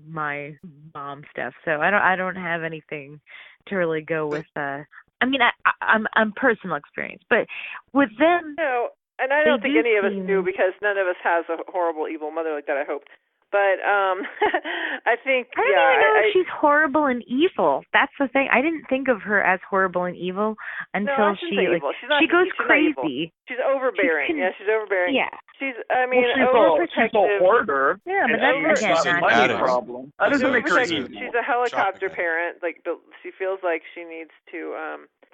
my mom stuff. So I don't have anything to really go with. I'm personal experience, but with them, no, and I don't think any of us do, because none of us has a horrible, evil mother like that, I hope. But I think I don't even know if she's horrible and evil. That's the thing. I didn't think of her as horrible and evil until she goes crazy. She's overbearing. She's overbearing. Yeah. She's she's a hoarder. Yeah, but that's again not money problem. That doesn't make her evil. She's a helicopter parent. Like, she feels like she needs to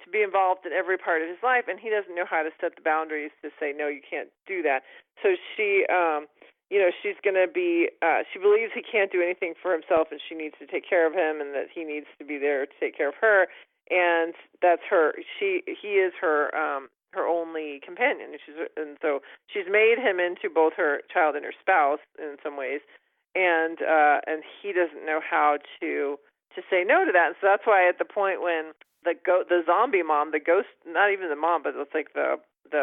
be involved in every part of his life, and he doesn't know how to set the boundaries to say no, you can't do that. So she she's going to be, she believes he can't do anything for himself, and she needs to take care of him, and that he needs to be there to take care of her. And that's her. He is her only companion. And so she's made him into both her child and her spouse in some ways. And he doesn't know how to say no to that. And so that's why at the point when the zombie mom, the ghost, not even the mom, but it's like the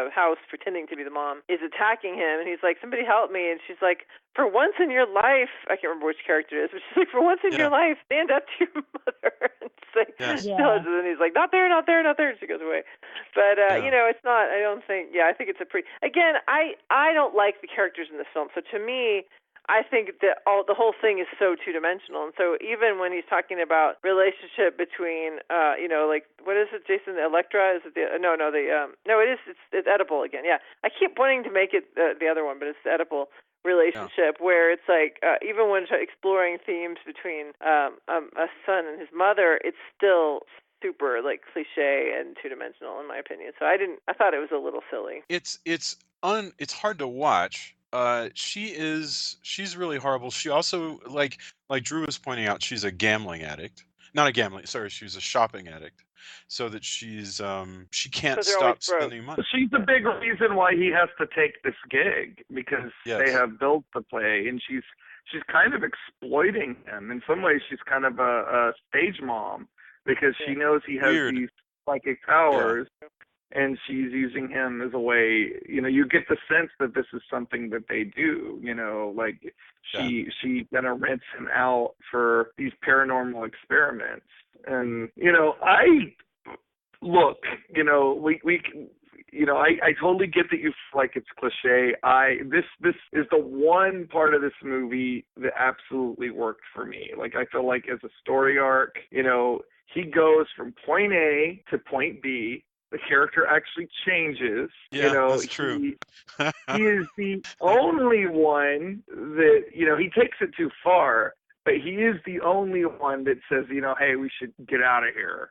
house pretending to be the mom, is attacking him, and he's like, somebody help me. And she's like, for once in your life, I can't remember which character it is, but she's like, for once in your life, stand up to your mother and say, and then he's like, not there, not there, not there, and she goes away. But it's not, I don't think, I think it's a pretty, again, I don't like the characters in this film, so to me, I think that the whole thing is so two-dimensional. And so even when he's talking about relationship between, like, what is it, Jason, the Electra? Is it it's Oedipal again. Yeah. I keep wanting to make it the other one, but it's the Oedipal relationship where it's like, even when exploring themes between a son and his mother, it's still super, like, cliche and two-dimensional in my opinion. So I thought it was a little silly. It's hard to watch. She's really horrible. She also, like Drew was pointing out, she's a gambling addict. Not a gambling, sorry, she's a shopping addict. So that she can't stop spending money. She's the big reason why he has to take this gig, because they have built the play, and she's kind of exploiting him. In some ways, she's kind of a stage mom, because she knows he has these psychic powers. Yeah. And she's using him as a way, you get the sense that this is something that they do, like she gonna rinse him out for these paranormal experiments. And, I totally get that you feel like it's cliche. This is the one part of this movie that absolutely worked for me. Like, I feel like as a story arc, he goes from point A to point B. The character actually changes. Yeah, that's true. He is the only one that, he takes it too far, but he is the only one that says, hey, we should get out of here.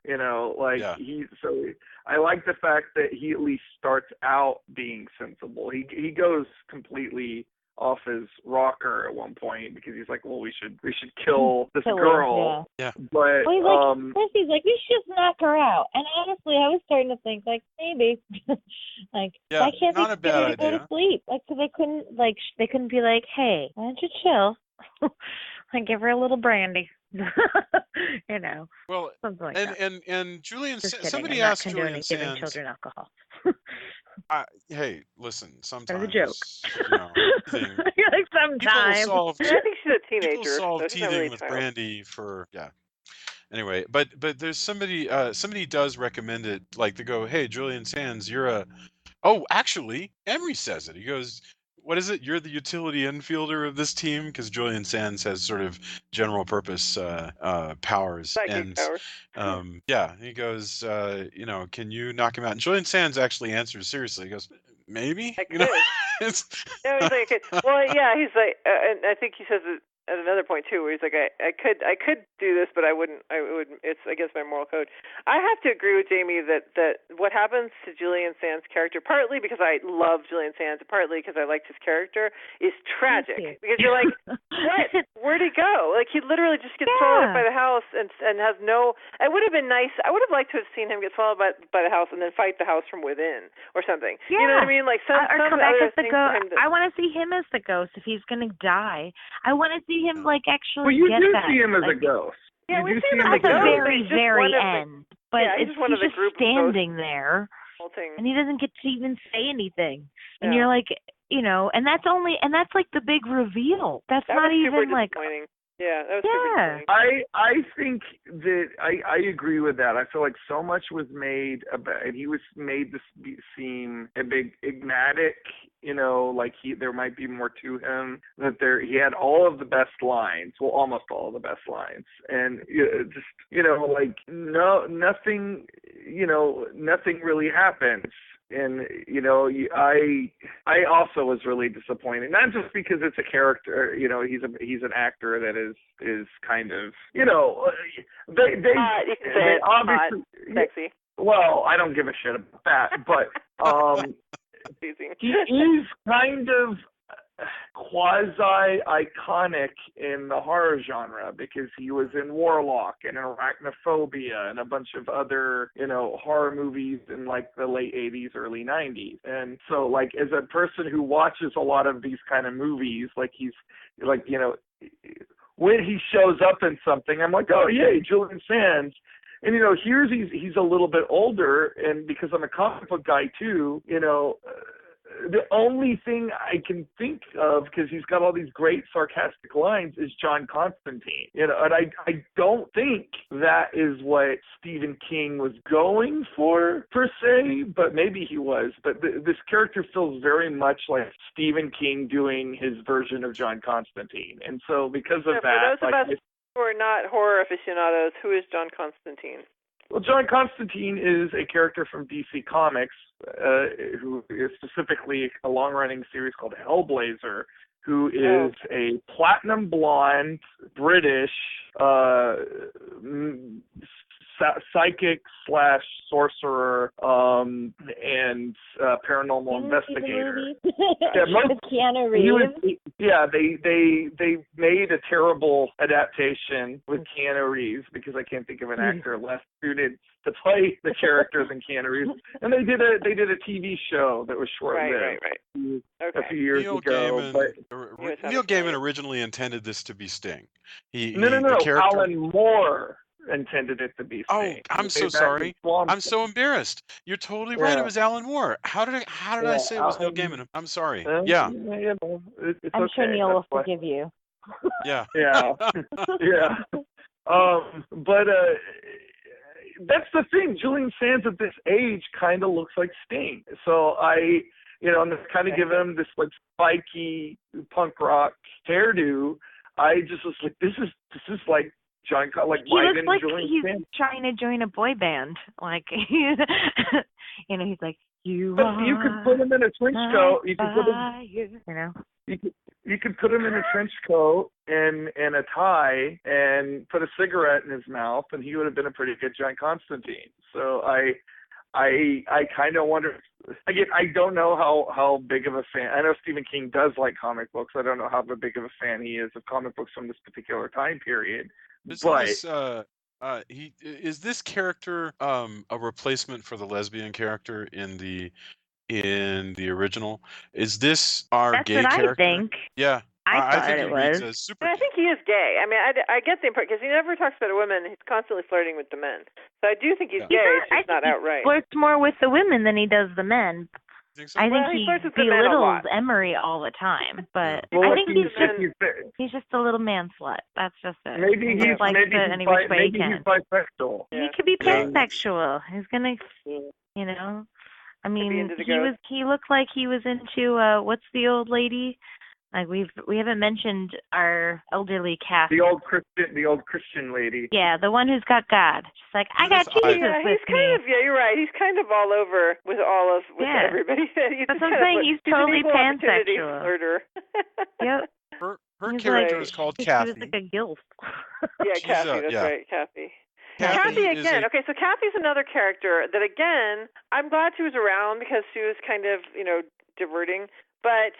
So I like the fact that he at least starts out being sensible. He goes completely off his rocker at one point, because he's like, well, we should kill this girl. Yeah. But he's like, we should just knock her out. And honestly, I was starting to think, like, maybe, like, why can't they get her to go to sleep? Like, cause they couldn't be like, hey, why don't you chill? Like, give her a little brandy. Well, something like that. And Julian, somebody I'm asked not Julian giving Sands. children alcohol. Hey, listen. Sometimes it's a joke. Like sometimes. I think she's a teenager. People solve so teething really with brandy for Anyway, but there's somebody does recommend it. Like, they go, hey, Julian Sands, you're a. Oh, actually, Emery says it. He goes, what is it? You're the utility infielder of this team, because Julian Sands has sort of general purpose powers. Psychic powers. He goes, can you knock him out? And Julian Sands actually answers seriously. He goes, maybe. I could. No, he's like, well, yeah, he's like, and I think he says it. at another point too, where he's like, I could do this, but I wouldn't. It's against my moral code. I have to agree with Jamie that what happens to Julian Sands' character, partly because I love Julian Sands, partly because I liked his character, is tragic. Because you're like, what? Where'd he go? Like, he literally just gets swallowed up by the house and has no. It would have been nice. I would have liked to have seen him get swallowed by the house and then fight the house from within or something. Yeah. You know what I mean? Like some come back other as the thing ghost. for him to. I want to see him as the ghost if he's gonna die. I want to see him like actually Well, you get do that. see him as a like, ghost. Yeah, you we do see see him him at as the a ghost. very, very end. But he's just one of the just group of standing there, Thing. and he doesn't get to even say anything. And Yeah. you're like, and that's like the big reveal. That's That not was even super like. disappointing. Yeah, that was super disappointing. I think that I agree with that. I feel like so much was made about, and he was made to seem a big enigmatic. Like there might be more to him. That he had all of the best lines, well, almost all of the best lines, and like nothing really happens. And I also was really disappointed, not just because it's a character, he's an actor that is kind of, they obviously sexy. Well, I don't give a shit about that, but he is kind of quasi-iconic in the horror genre because he was in Warlock and Arachnophobia and a bunch of other, horror movies in like the late 80s, early 90s. And so like as a person who watches a lot of these kind of movies, like he's like, when he shows up in something, I'm like, oh yay, Julian Sands. And here's he's a little bit older, and because I'm a comic book guy too, the only thing I can think of, because he's got all these great sarcastic lines, is John Constantine. And I don't think that is what Stephen King was going for, per se, but maybe he was. But this character feels very much like Stephen King doing his version of John Constantine. And so because of that... For those of us who are not horror aficionados, who is John Constantine? Well, John Constantine is a character from DC Comics, who is specifically a long-running series called Hellblazer, who is a platinum blonde British psychic / sorcerer and paranormal investigator. With Keanu Reeves. They made a terrible adaptation with Keanu Reeves because I can't think of an actor less suited to play the character than Keanu Reeves. And they did a TV show that was short-lived. Right. A few years ago. Neil Gaiman originally intended this to be Sting. No. Alan Moore intended it to be Sting. Oh, I'm so sorry. I'm so embarrassed. You're totally right. It was Alan Moore. How did I say it was Neil Gaiman? I'm sorry. I'm sure Neil will forgive you. Yeah. Yeah. But that's the thing. Julian Sands at this age kind of looks like Sting. So I'm kind of giving him this like spiky punk rock hairdo. I just was like, this is like John, like he looks like Julian he's Sands. trying to join a boy band. Like, he's like, you could put him in a trench coat. You could put him, you could put him in a trench coat and a tie and put a cigarette in his mouth, and he would have been a pretty good John Constantine. So I kind of wonder. Again, I don't know how big of a fan. I know Stephen King does like comic books. I don't know how big of a fan he is of comic books from this particular time period. Is this character a replacement for the lesbian character in the original? Is this our That's gay what character? I think. Yeah. I think it he reads was. as super. I think he is gay. I mean, I get the impression because he never talks about a woman. He's constantly flirting with the men. So I do think he's gay. It's just not outright. He flirts more with the women than he does the men. Think so? I think he flirts with the men a belittles lot. Emery all the time, but Well, I think he's just a little man slut. That's just it. Maybe he's bisexual. He could be pansexual. He's gonna, I mean, he looked like he was into what's the old lady? Like we haven't mentioned our elderly cast. The old Christian lady. Yeah, the one who's got God. She's like, I got Jesus with me. You're right. He's kind of all over with everybody. That's what I'm saying. He's totally pansexual. Flirter. Yep. her He's character like, is called she was like Kathy. a gilf. Yeah, She's Kathy. That's yeah. right, Kathy. Kathy Kathy is again. a Okay, so Kathy's another character that again, I'm glad she was around because she was kind of, diverting. But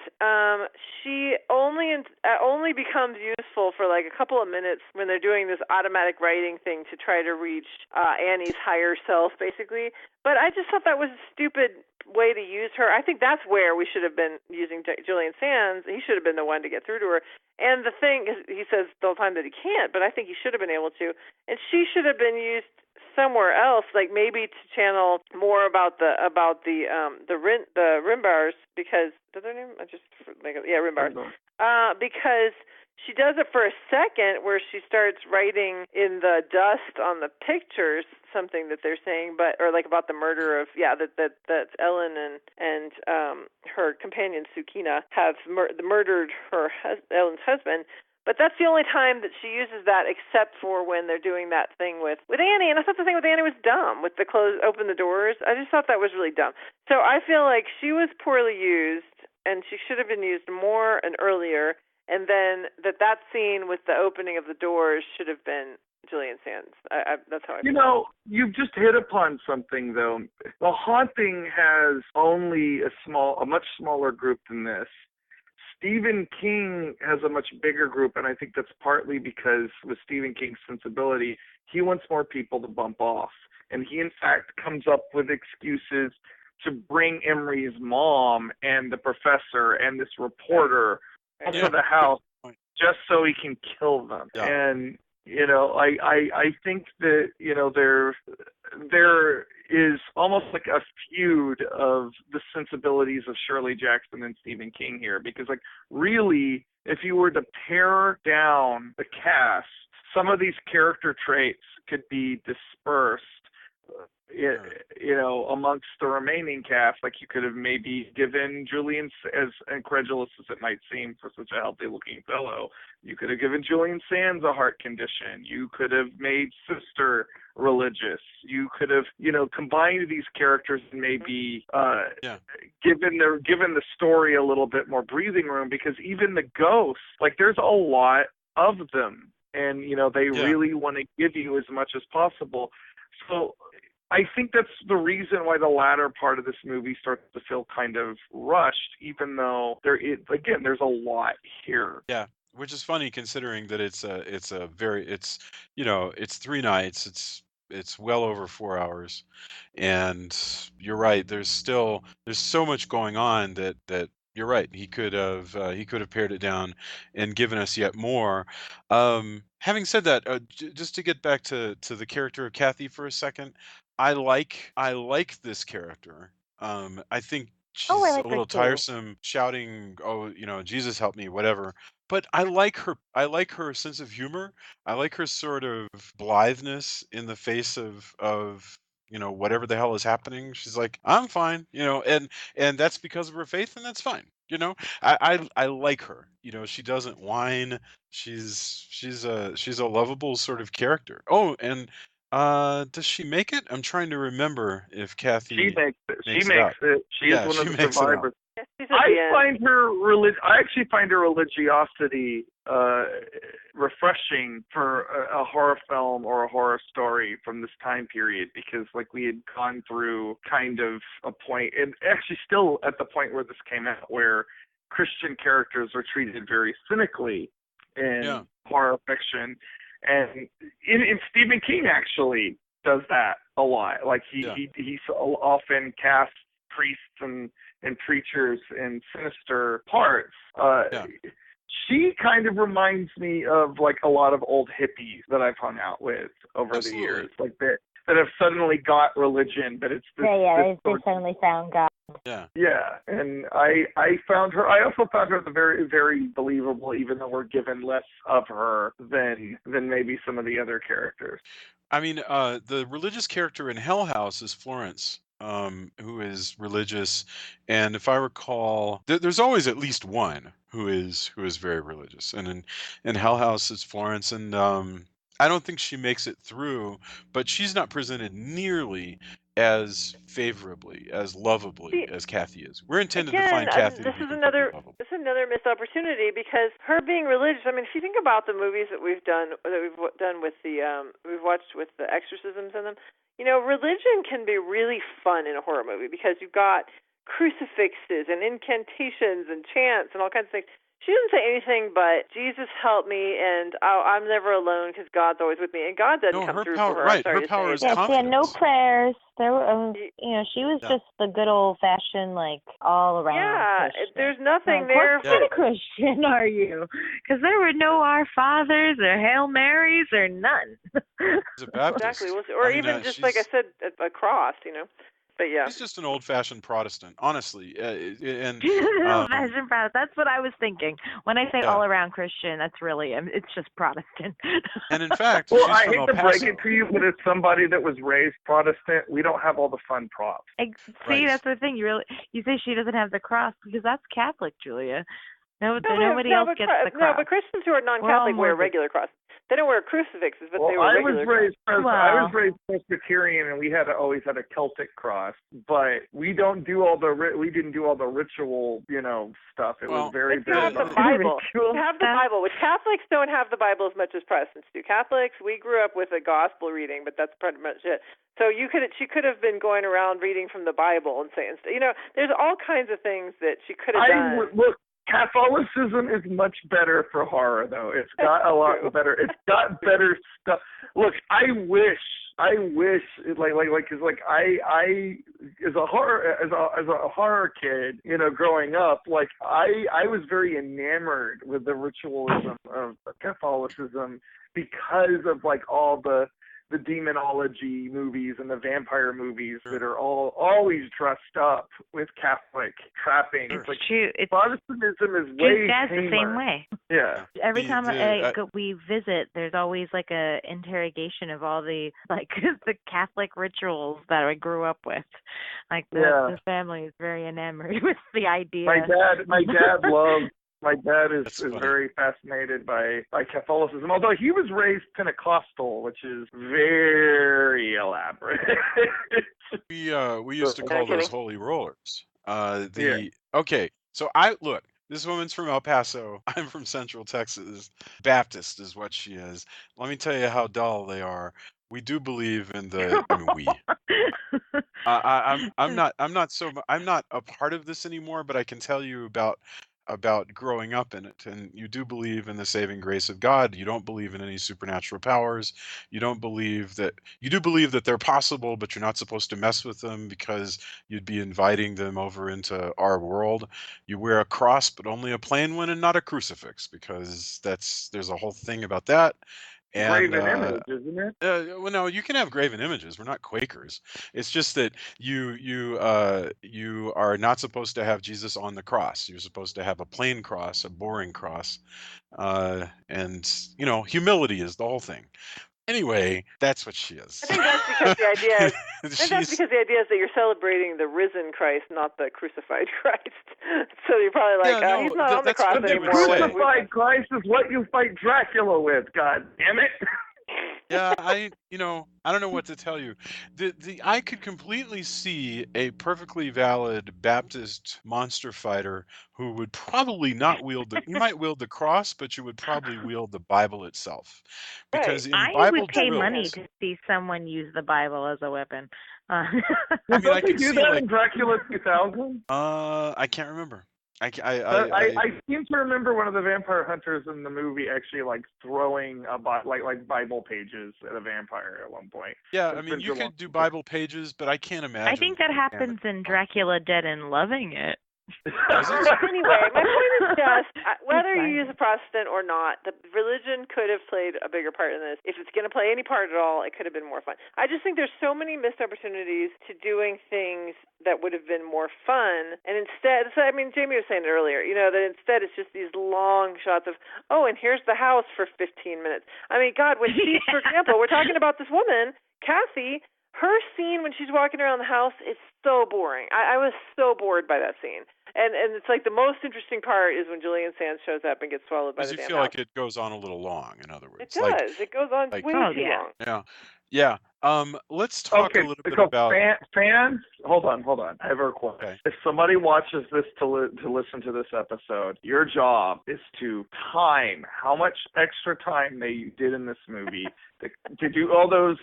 she only becomes useful for like a couple of minutes when they're doing this automatic writing thing to try to reach Annie's higher self, basically. But I just thought that was a stupid way to use her. I think that's where we should have been using Julian Sands. He should have been the one to get through to her. And the thing is, he says the whole time that he can't, but I think he should have been able to. And she should have been used somewhere else, like maybe to channel more about the Rimbars, because is their name? I just Rimbars. Because she does it for a second, where she starts writing in the dust on the pictures something that they're saying, or like about the murder of that Ellen and her companion Sukina have murdered Ellen's husband. But that's the only time that she uses that, except for when they're doing that thing with Annie. And I thought the thing with Annie was dumb, with the open the doors. I just thought that was really dumb. So I feel like she was poorly used, and she should have been used more and earlier. And then that scene with the opening of the doors should have been Julian Sands. That's how I feel. You've just hit upon something, though. The Haunting has only a much smaller group than this. Stephen King has a much bigger group, and I think that's partly because with Stephen King's sensibility, he wants more people to bump off. And he, in fact, comes up with excuses to bring Emery's mom and the professor and this reporter up to the house just so he can kill them. Yeah. And, I think that, there is almost like a feud of the sensibilities of Shirley Jackson and Stephen King here, because like really, if you were to pare down the cast, some of these character traits could be dispersed amongst the remaining cast. Like you could have maybe given Julian, as incredulous as it might seem for such a healthy looking fellow, you could have given Julian Sands a heart condition. You could have made Sister religious. You could have, combined these characters and maybe given the story a little bit more breathing room, because even the ghosts, like there's a lot of them, and they really want to give you as much as possible. So I think that's the reason why the latter part of this movie starts to feel kind of rushed, even though there's a lot here. Yeah, which is funny considering that it's 3 nights. It's well over 4 hours, and you're right. There's so much going on that you're right. He could have pared it down and given us yet more. Having said that, just to get back to the character of Kathy for a second, I like this character. I think Oh, I she's a like her little too. tiresome, shouting, "Oh, Jesus help me," whatever. But I like her. I like her sense of humor. I like her sort of blitheness in the face of whatever the hell is happening. She's like, I'm fine, and that's because of her faith, and that's fine. I like her. She doesn't whine. She's a lovable sort of character. Oh, and does she make it? I'm trying to remember if Kathy She makes it makes out. it. She is Yeah, one she of the makes it out. survivors. Yeah, she's at the end. I actually find her religiosity refreshing for a horror film or a horror story from this time period, because like we had gone through kind of a point, and actually still at the point where this came out, where Christian characters are treated very cynically in horror fiction, and in Stephen King actually does that a lot. Like he often casts priests and preachers in sinister parts. She kind of reminds me of like a lot of old hippies that I've hung out with over the years, like that have suddenly got religion, but it's this. They suddenly found God. Yeah, and I also found her very, very believable, even though we're given less of her than maybe some of the other characters. I mean, the religious character in Hell House is Florence, who is religious, and if I recall, there's always at least one who is very religious, and in Hell House it's Florence, and I don't think she makes it through, but she's not presented nearly as favorably, as lovably See, as Kathy is. We're intended to again, find Kathy to this be is completely another lovable. missed opportunity because her being religious. I mean, if you think about the movies that we've done with the we've watched with the exorcisms in them, religion can be really fun in a horror movie because you've got crucifixes and incantations and chants and all kinds of things. She doesn't say anything but "Jesus help me" and "I'm never alone because God's always with me." And God doesn't No, come her through power, for her. I'm right? sorry Her to power say is it. Yeah, she had no confidence. prayers. There were, she was Yeah. just the good old-fashioned, like, all-around Yeah, Christian. there's nothing Like, there. what kind of Christian are you? Because there were no Our Fathers or Hail Marys or none. She's a Baptist. Exactly. Or even just like I said, a cross. But yeah. She's just an old-fashioned Protestant, honestly. And Old-fashioned Protestant. That's what I was thinking. When I say yeah. all-around Christian, that's really, it's just Protestant. And in fact, Well, she's I from hate El to break Paso. it to you, but as somebody that was raised Protestant, we don't have all the fun props. See, Right. that's the thing. You say she doesn't have the cross because that's Catholic, Julia. Nobody else gets the cross. No, but Christians who are non-Catholic wear regular crosses. They don't wear crucifixes, but they wear regular crosses. I was raised Presbyterian, and we always had a Celtic cross, but we didn't do all the ritual, stuff. It was very you have the Bible. You have the Bible, which Catholics don't have the Bible as much as Protestants do. Catholics, we grew up with a gospel reading, but that's pretty much it. So she could have been going around reading from the Bible and saying, there's all kinds of things that she could have done. Look, Catholicism is much better for horror, though. It's got a lot better. It's got better stuff. Look, I wish, because I as a horror kid, growing up, I was very enamored with the ritualism of Catholicism because of all the demonology movies and the vampire movies that are always dressed up with Catholic trappings. It's true. Protestantism is way Dad's tamer. the same way. Yeah. Every time we visit, there's always a interrogation of all the the Catholic rituals that I grew up with. The family is very enamored with the idea. My dad is very fascinated by Catholicism, although he was raised Pentecostal, which is very elaborate. We used to call those holy rollers. Okay, so this woman's from El Paso. I'm from Central Texas. Baptist is what she is. Let me tell you how dull they are. We do believe in I'm not a part of this anymore, but I can tell you about growing up in it. And you do believe in the saving grace of God. You don't believe in any supernatural powers. You do believe that they're possible, but you're not supposed to mess with them because you'd be inviting them over into our world. You wear a cross, but only a plain one and not a crucifix, because there's a whole thing about that. And graven image, isn't it? well, no, you can have graven images. We're not Quakers. It's just that you are not supposed to have Jesus on the cross. You're supposed to have a plain cross, a boring cross, and humility is the whole thing. Anyway, that's what she is. I think that's because the idea is that you're celebrating the risen Christ, not the crucified Christ. So you're probably like, he's not on the cross anymore. The crucified Christ is what you fight Dracula with. God damn it! Yeah, I don't know what to tell you. I could completely see a perfectly valid Baptist monster fighter who would probably not wield you might wield the cross, but you would probably wield the Bible itself. Because in I Bible would pay drills, money to see someone use the Bible as a weapon. I could do see that in Dracula 2000. I can't remember. I seem to remember one of the vampire hunters in the movie actually throwing Bible pages at a vampire at one point. Yeah, you could do Bible pages, but I can't imagine. I think that happens in Dracula Dead and Loving It. Anyway, my point is just whether you use a Protestant or not, the religion could have played a bigger part in this. If it's going to play any part at all, it could have been more fun. I just think there's so many missed opportunities to doing things that would have been more fun, and instead, Jamie was saying it earlier, that instead it's just these long shots of, and here's the house for 15 minutes. God, when she, for example, we're talking about this woman, Kathy, Her scene when she's walking around the house is so boring. I was so bored by that scene. And it's like the most interesting part is when Julian Sands shows up and gets swallowed by Because the you damn feel house. like it goes on a little long, in other It words. does. It goes on way too long. Yeah. Yeah. Let's talk a little bit about fans. Hold on. I have a request. Okay. If somebody watches this to listen to this episode, your job is to time how much extra time they did in this movie to do all those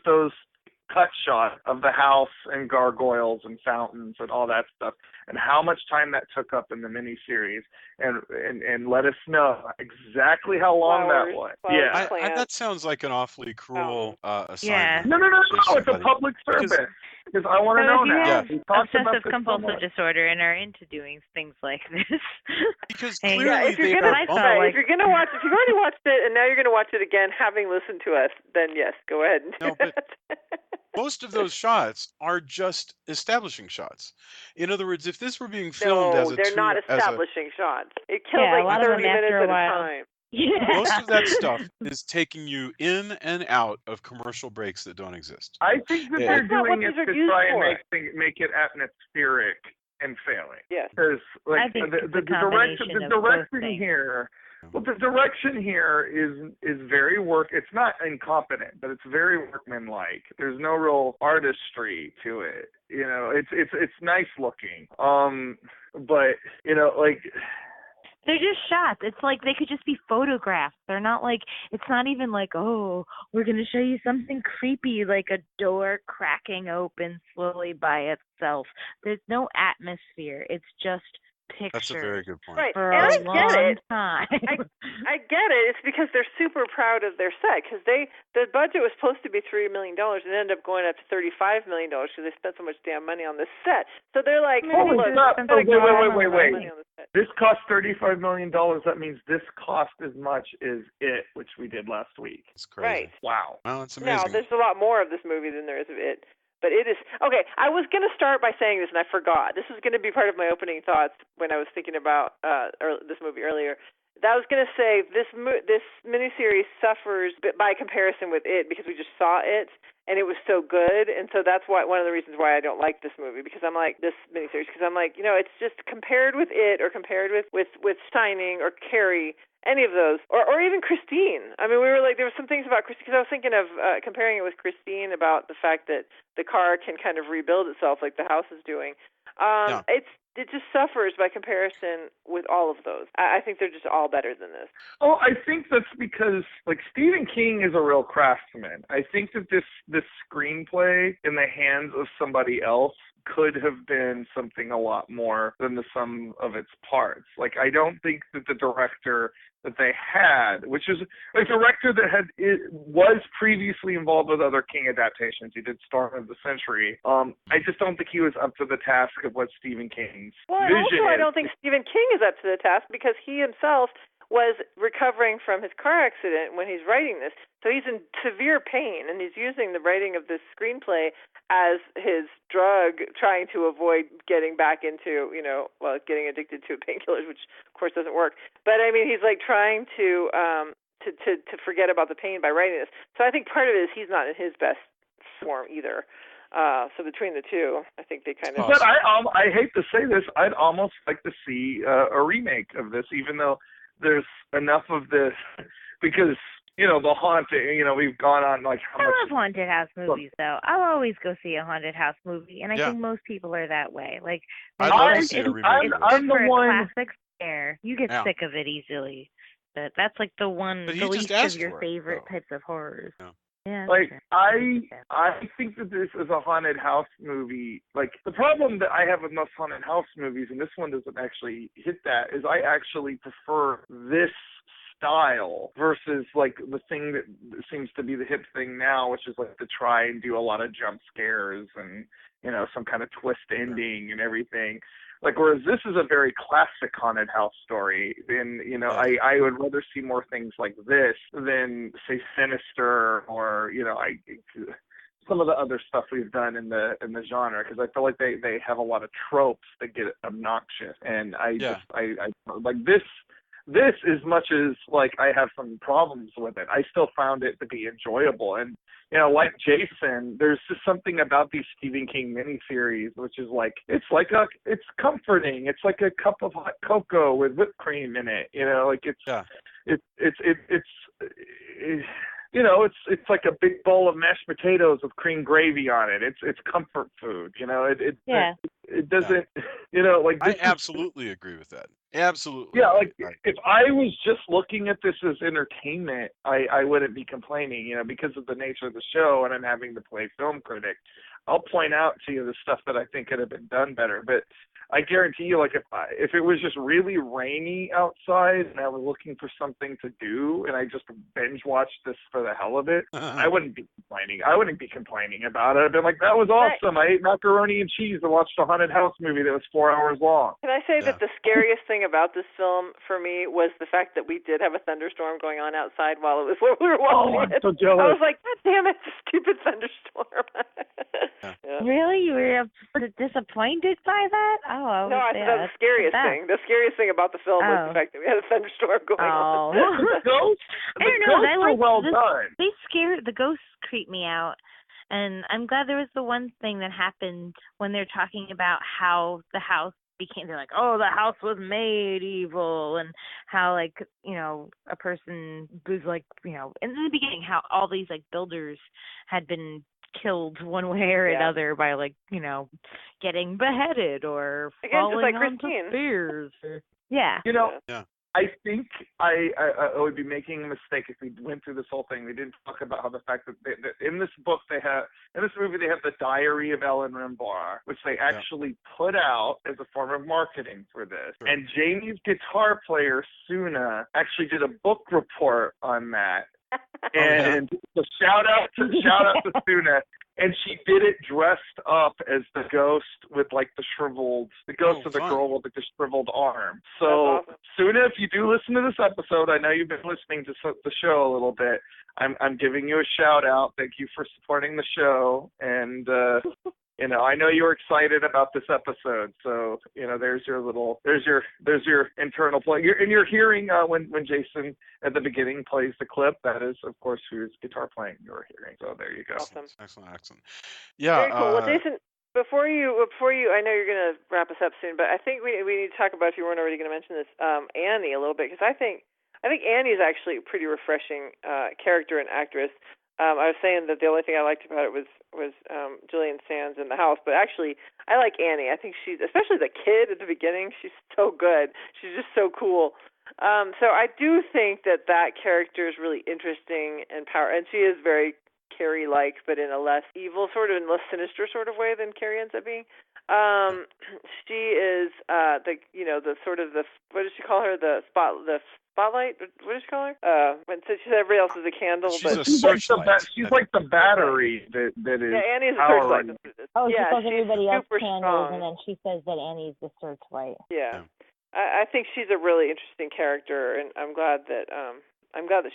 cut shots of the house and gargoyles and fountains and all that stuff, and how much time that took up in the miniseries, and let us know exactly how long that was. Yeah, that sounds like an awfully cruel assignment. No, it's a public service. Because I want to know now. If you have obsessive compulsive disorder and are into doing things like this. Because clearly if you're gonna watch, if you've already watched it and now you're gonna watch it again, having listened to us, then yes, go ahead and do that. Most of those shots are just establishing shots. In other words, if this were being filmed as a they're not establishing shots. It kills like 30 minutes at a time. Yeah. Most of that stuff is taking you in and out of commercial breaks that don't exist. I think that they're doing it to try and make it atmospheric and failing. Yes. Because the direction here is very it's not incompetent, but it's very workmanlike. There's no real artistry to it. You know, it's nice looking. But they're just shots. It's like they could just be photographs. They're not like, it's not even like, oh, we're going to show you something creepy, like a door cracking open slowly by itself. There's no atmosphere. It's just pictures. That's a very good point. Right. For and a I long get it. time. I get it. It's because they're super proud of their set. Because the budget was supposed to be $3 million and it ended up going up to $35 million because they spent so much damn money on this set. So they're like, wait. This cost $35 million. That means this cost as much as It, which we did last week. It's crazy. Right. Wow. Well, it's amazing. Now, there's a lot more of this movie than there is of It. But it is okay. I was going to start by saying this, and I forgot. This was going to be part of my opening thoughts when I was thinking about this movie earlier. I was going to say this miniseries suffers by comparison with It because we just saw It, and it was so good, and so that's one of the reasons why I don't like this movie, because I'm like this miniseries, because I'm like, it's just compared with It or compared with Shining or Carrie. Any of those, or even Christine. I mean, we were like, there were some things about Christine, because I was thinking of comparing it with Christine about the fact that the car can kind of rebuild itself like the house is doing. It just suffers by comparison with all of those. I think they're just all better than this. Oh, I think that's because, Stephen King is a real craftsman. I think that this screenplay in the hands of somebody else could have been something a lot more than the sum of its parts. I don't think that the director that they had, which is a director that was previously involved with other King adaptations. He did Storm of the Century. I just don't think he was up to the task of what Stephen King's vision is. I don't think Stephen King is up to the task because he himself was recovering from his car accident when he's writing this. So he's in severe pain, and he's using the writing of this screenplay as his drug, trying to avoid getting back into, getting addicted to painkillers, which of course doesn't work. But I mean, he's trying to forget about the pain by writing this. So I think part of it is he's not in his best form either. So between the two, I think they kind of. But I hate to say this, I'd almost like to see a remake of this, even though there's enough of this, because the haunting. We've gone on how much. I love haunted house movies, though. I'll always go see a haunted house movie, and I think most people are that way. I'd love to see a remake. I'm the one. Classic scare. You get sick of it easily, but that's the least of your favorite types of horrors. Yeah, I think that this is a haunted house movie. The problem that I have with most haunted house movies, and this one doesn't actually hit that, is I actually prefer this style versus the thing that seems to be the hip thing now, which is to try and do a lot of jump scares and some kind of twist ending and everything. Whereas this is a very classic haunted house story, and I would rather see more things like this than say Sinister or some of the other stuff we've done in the genre, because I feel like they have a lot of tropes that get obnoxious, and I like this. this, as much as like I have some problems with it, I still found it to be enjoyable. And like Jason, there's just something about these Stephen King miniseries which is like it's comforting. It's like a cup of hot cocoa with whipped cream in it. Like it's like a big bowl of mashed potatoes with cream gravy on it. It's comfort food. It doesn't. Like I absolutely agree with that. Absolutely. Yeah, like if I was just looking at this as entertainment, I wouldn't be complaining, because of the nature of the show, and I'm having to play film critic. I'll point out to you the stuff that I think could have been done better. But I guarantee you, like if it was just really rainy outside and I was looking for something to do and I just binge watched this for the hell of it, I wouldn't be complaining. I wouldn't be complaining about it. I'd be like, that was awesome. I ate macaroni and cheese and watched a haunted house movie that was 4 hours long. Can I say that the scariest thing about this film for me was the fact that we did have a thunderstorm going on outside while we were watching it. I'm so jealous. I was like, God damn it, stupid thunderstorm. Yeah. Really? You were disappointed by that? Oh, no, I thought that was the scariest thing. The scariest thing about the film was the fact that we had a thunderstorm going on. The ghosts are well done. The ghosts creep me out. And I'm glad there was the one thing that happened when they're talking about how the house became, they're like, oh, the house was made evil, and how, like, a person was like, in the beginning, how all these, like, builders had been killed one way or another by, like, getting beheaded or falling onto spears. I think I would be making a mistake if we went through this whole thing. They didn't talk about how the fact that in this movie they have the Diary of Ellen Rimbaugh, which they actually put out as a form of marketing for this. Sure. And Jamie's guitar player Suna actually did a book report on that. And so shout out to Suna. And she did it dressed up as the ghost with like the ghost of the girl with the shriveled arm. So awesome. Suna, if you do listen to this episode, I know you've been listening to the show a little bit. I'm giving you a shout out. Thank you for supporting the show, and I know you're excited about this episode. So there's your internal play. You're hearing when Jason at the beginning plays the clip. That is, of course, whose guitar playing you're hearing. So there you go. Awesome. Excellent. Yeah. Very cool. Well, Jason, before you, I know you're going to wrap us up soon, but I think we need to talk about, if you weren't already going to mention this, Annie a little bit, because I think Annie is actually a pretty refreshing character and actress. I was saying that the only thing I liked about it was Julian Sands in the house, but actually I like Annie. I think she's, especially the kid at the beginning, she's so good. She's just so cool. So I do think that character is really interesting and and she is very Carrie-like, but in a less evil sort of, and less sinister sort of way than Carrie ends up being. She is the sort of what does she call her? The spotlight? What does she call her? When she said everybody else is a candle, she's she's like the battery that is. Yeah, Annie's a searchlight. She calls everybody else candles, strong. And then she says that Annie's the searchlight. Yeah. I think she's a really interesting character, and I'm glad that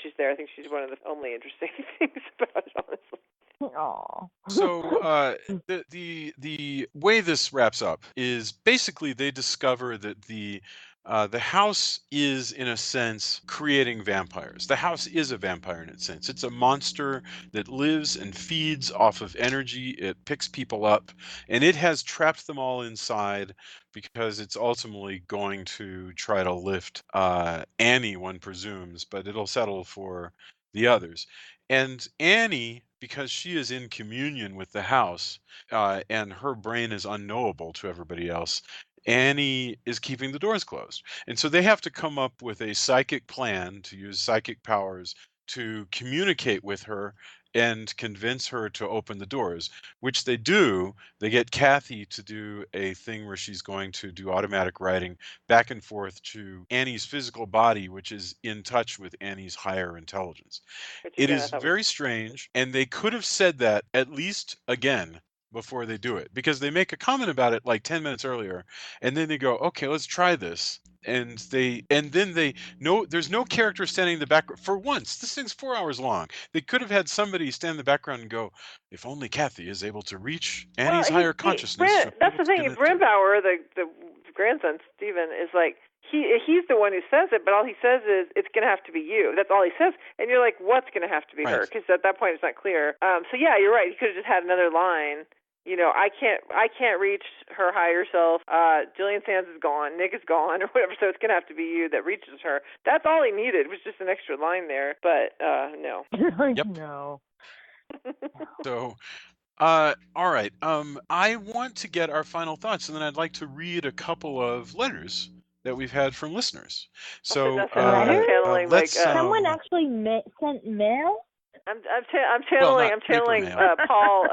she's there. I think she's one of the only interesting things about it, honestly. Aww. So the way this wraps up is basically they discover that the house is, in a sense, creating vampires. The house is a vampire in its sense. It's a monster that lives and feeds off of energy. It picks people up, and it has trapped them all inside because it's ultimately going to try to lift Annie, one presumes, but it'll settle for the others. And Annie, because she is in communion with the house, and her brain is unknowable to everybody else, Annie is keeping the doors closed. And so they have to come up with a psychic plan to use psychic powers to communicate with her and convince her to open the doors, which they do. They get Kathy to do a thing where she's going to do automatic writing back and forth to Annie's physical body, which is in touch with Annie's higher intelligence. It is very strange, and they could have said that at least again before they do it, because they make a comment about it like 10 minutes earlier, and then they go, okay, let's try this. And then there's no character standing in the background. For once, this thing's 4 hours long. They could have had somebody stand in the background and go, if only Kathy is able to reach Annie's higher consciousness. That's the thing. Rimbaugh, the grandson Stephen is like he's the one who says it, but all he says is it's gonna have to be you. That's all he says, and you're like, what's gonna have to be her? Because at that point it's not clear. So yeah, you're right. He could have just had another line. I can't reach her higher self. Julian Sands is gone. Nick is gone, or whatever. So it's gonna have to be you that reaches her. That's all he needed. Was just an extra line there. But no. Yep. No. So, all right. I want to get our final thoughts, and then I'd like to read a couple of letters that we've had from listeners. So let's. Someone actually sent mail. I'm channeling Paul.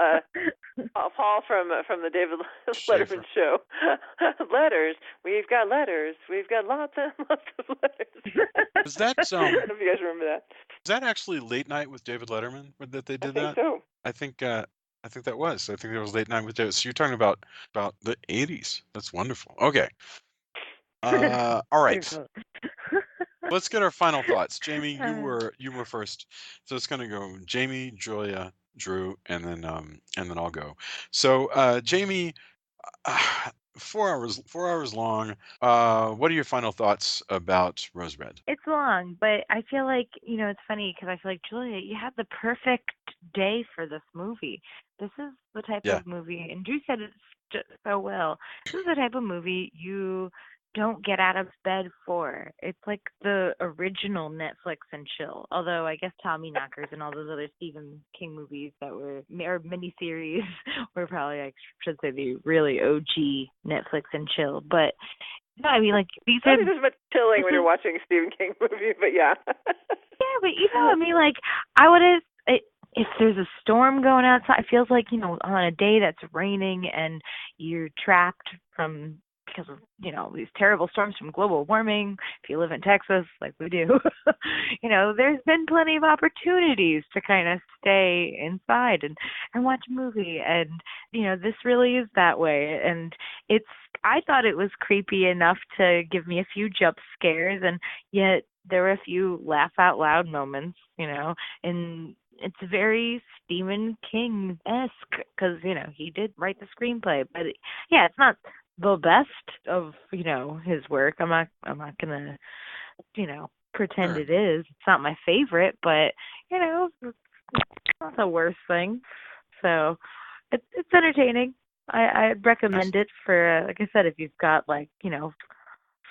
Paul from the David Letterman show. Letters. We've got letters. We've got lots and lots of letters. Was that I don't know if you guys remember that. Was that actually Late Night with David Letterman that they did that? So. I think that was. I think it was Late Night with David. So you're talking about the 80s. That's wonderful. Okay. All right. Let's get our final thoughts. Jamie, you were first. So it's going to go Jamie, Julia, Drew, and then I'll go. So Jamie, 4 hours long. What are your final thoughts about Rose Red? It's long, but I feel like, it's funny because I feel like, Julia, you had the perfect day for this movie. This is the type of movie, and Drew said it just so well. This is the type of movie you don't get out of bed for. It's like the original Netflix and chill. Although I guess Tommyknockers and all those other Stephen King movies that were, or miniseries, were probably, I should say, the really OG Netflix and chill. But no, I mean, like, these are just much chilling when you're watching a Stephen King movie. But yeah. Yeah, but I mean, like, I would have. If there's a storm going outside, it feels like, on a day that's raining and you're trapped because of, these terrible storms from global warming. If you live in Texas, like we do, there's been plenty of opportunities to kind of stay inside and watch a movie. And, this really is that way. And I thought it was creepy enough to give me a few jump scares, and yet there were a few laugh out loud moments, and it's very Stephen King-esque because, he did write the screenplay. But, it's not the best of, his work. I'm not going to, pretend it is. It's not my favorite, but, it's not the worst thing. So it's entertaining. I'd recommend it for, like I said, if you've got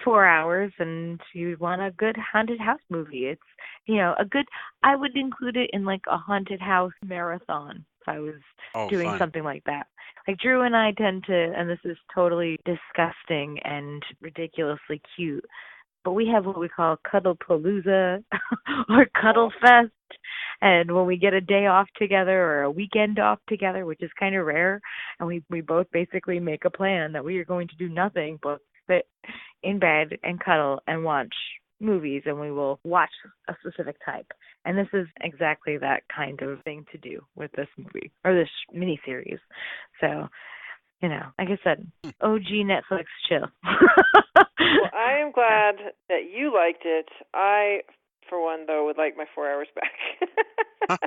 4 hours and you want a good haunted house movie. It's, I would include it in like a haunted house marathon if I was doing something like that. Like Drew and I tend to, and this is totally disgusting and ridiculously cute, but we have what we call Cuddle Palooza or Cuddle Fest. And when we get a day off together or a weekend off together, which is kind of rare, and we both basically make a plan that we are going to do nothing but sit in bed and cuddle and watch movies, and we will watch a specific type. And this is exactly that kind of thing to do with this movie or this miniseries. So, like I said, OG Netflix chill. Well, I am glad that you liked it. I, for one, though, would like my 4 hours back.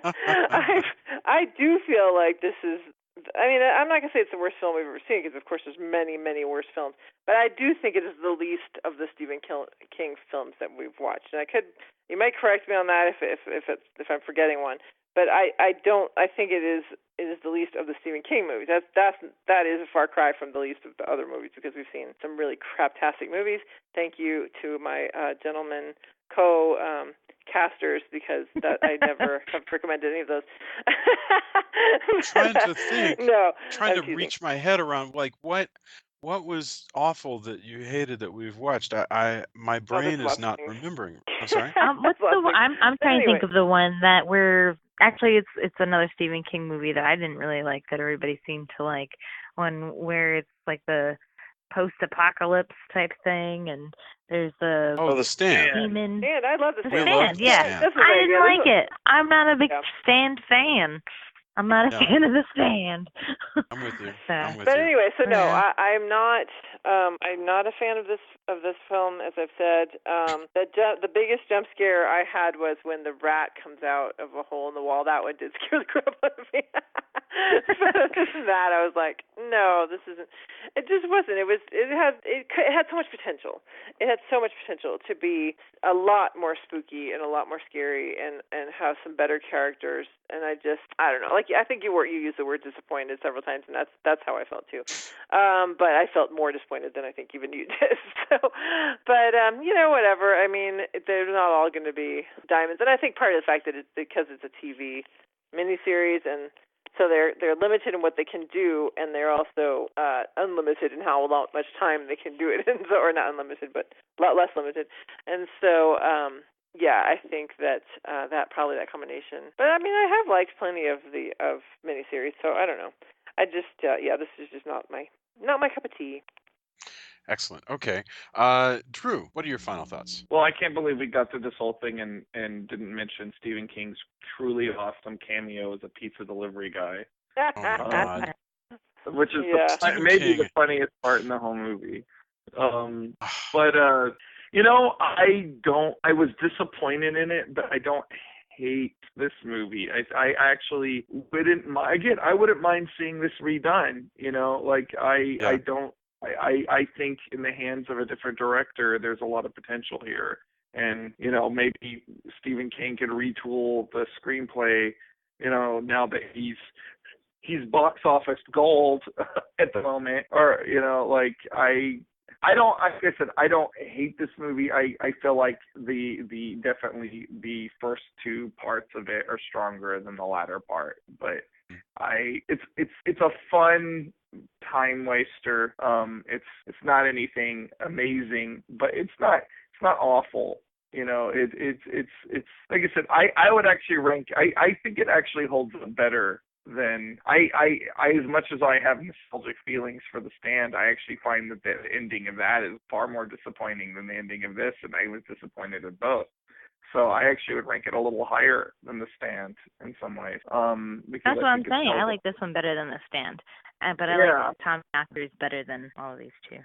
I do feel like this is, I mean, I'm not going to say it's the worst film we've ever seen because, of course, there's many, many worse films. But I do think it is the least of the Stephen King films that we've watched. And you might correct me on that if I'm forgetting one. But I think it is the least of the Stephen King movies. That is a far cry from the least of the other movies because we've seen some really craptastic movies. Thank you to my gentleman casters because I never have recommended any of those. Trying to think. Trying to reach my head around like what was awful that you hated that we've watched. My brain is not remembering. I'm sorry. What's the one? I'm trying to think of the one that we're actually it's another Stephen King movie that I didn't really like that everybody seemed to like. One where it's like the post-apocalypse type thing, and there's the The Stand. Demon. Stand. I love the Stand. Stand. Yeah, I didn't like it. I'm not a big Stand fan. I'm not a fan of the Stand. I'm with you. But anyway, so no, I'm not a fan of this of this film, as I've said. The biggest jump scare I had was when the rat comes out of a hole in the wall. That one did scare the crap out of me. That I was like, no, this isn't. It just wasn't. It had so much potential. It had so much potential to be a lot more spooky and a lot more scary and have some better characters. And I don't know. Like, I think you used the word disappointed several times, and that's how I felt too. But I felt more disappointed than I think even you did. So, but whatever. I mean, they're not all going to be diamonds, and I think part of the fact that it's because it's a TV miniseries, and so they're limited in what they can do, and they're also unlimited in how much time they can do it, and so, or not unlimited, but a lot less limited. And so, I think that that combination. But I mean, I have liked plenty of miniseries, so I don't know. I just this is just not my cup of tea. Excellent. Okay. Drew, what are your final thoughts? Well, I can't believe we got through this whole thing and didn't mention Stephen King's truly awesome cameo as a pizza delivery guy. Oh my God. Which is maybe the funniest part in the whole movie. But I was disappointed in it, but I don't hate this movie. I actually wouldn't mind seeing this redone. I think in the hands of a different director, there's a lot of potential here. And, maybe Stephen King can retool the screenplay, now that he's box office gold at the moment. Or, I don't hate this movie. I feel like definitely the first two parts of it are stronger than the latter part. But it's a fun time waster. It's not anything amazing, but it's not awful. It's like I said, I would actually rank. I think it actually holds up better than I as much as I have nostalgic feelings for The Stand. I actually find that the ending of that is far more disappointing than the ending of this, and I was disappointed in both. So I actually would rank it a little higher than The Stand in some ways. That's what I'm saying. I like this one better than The Stand, but I like Tommy Knockers better than all of these two.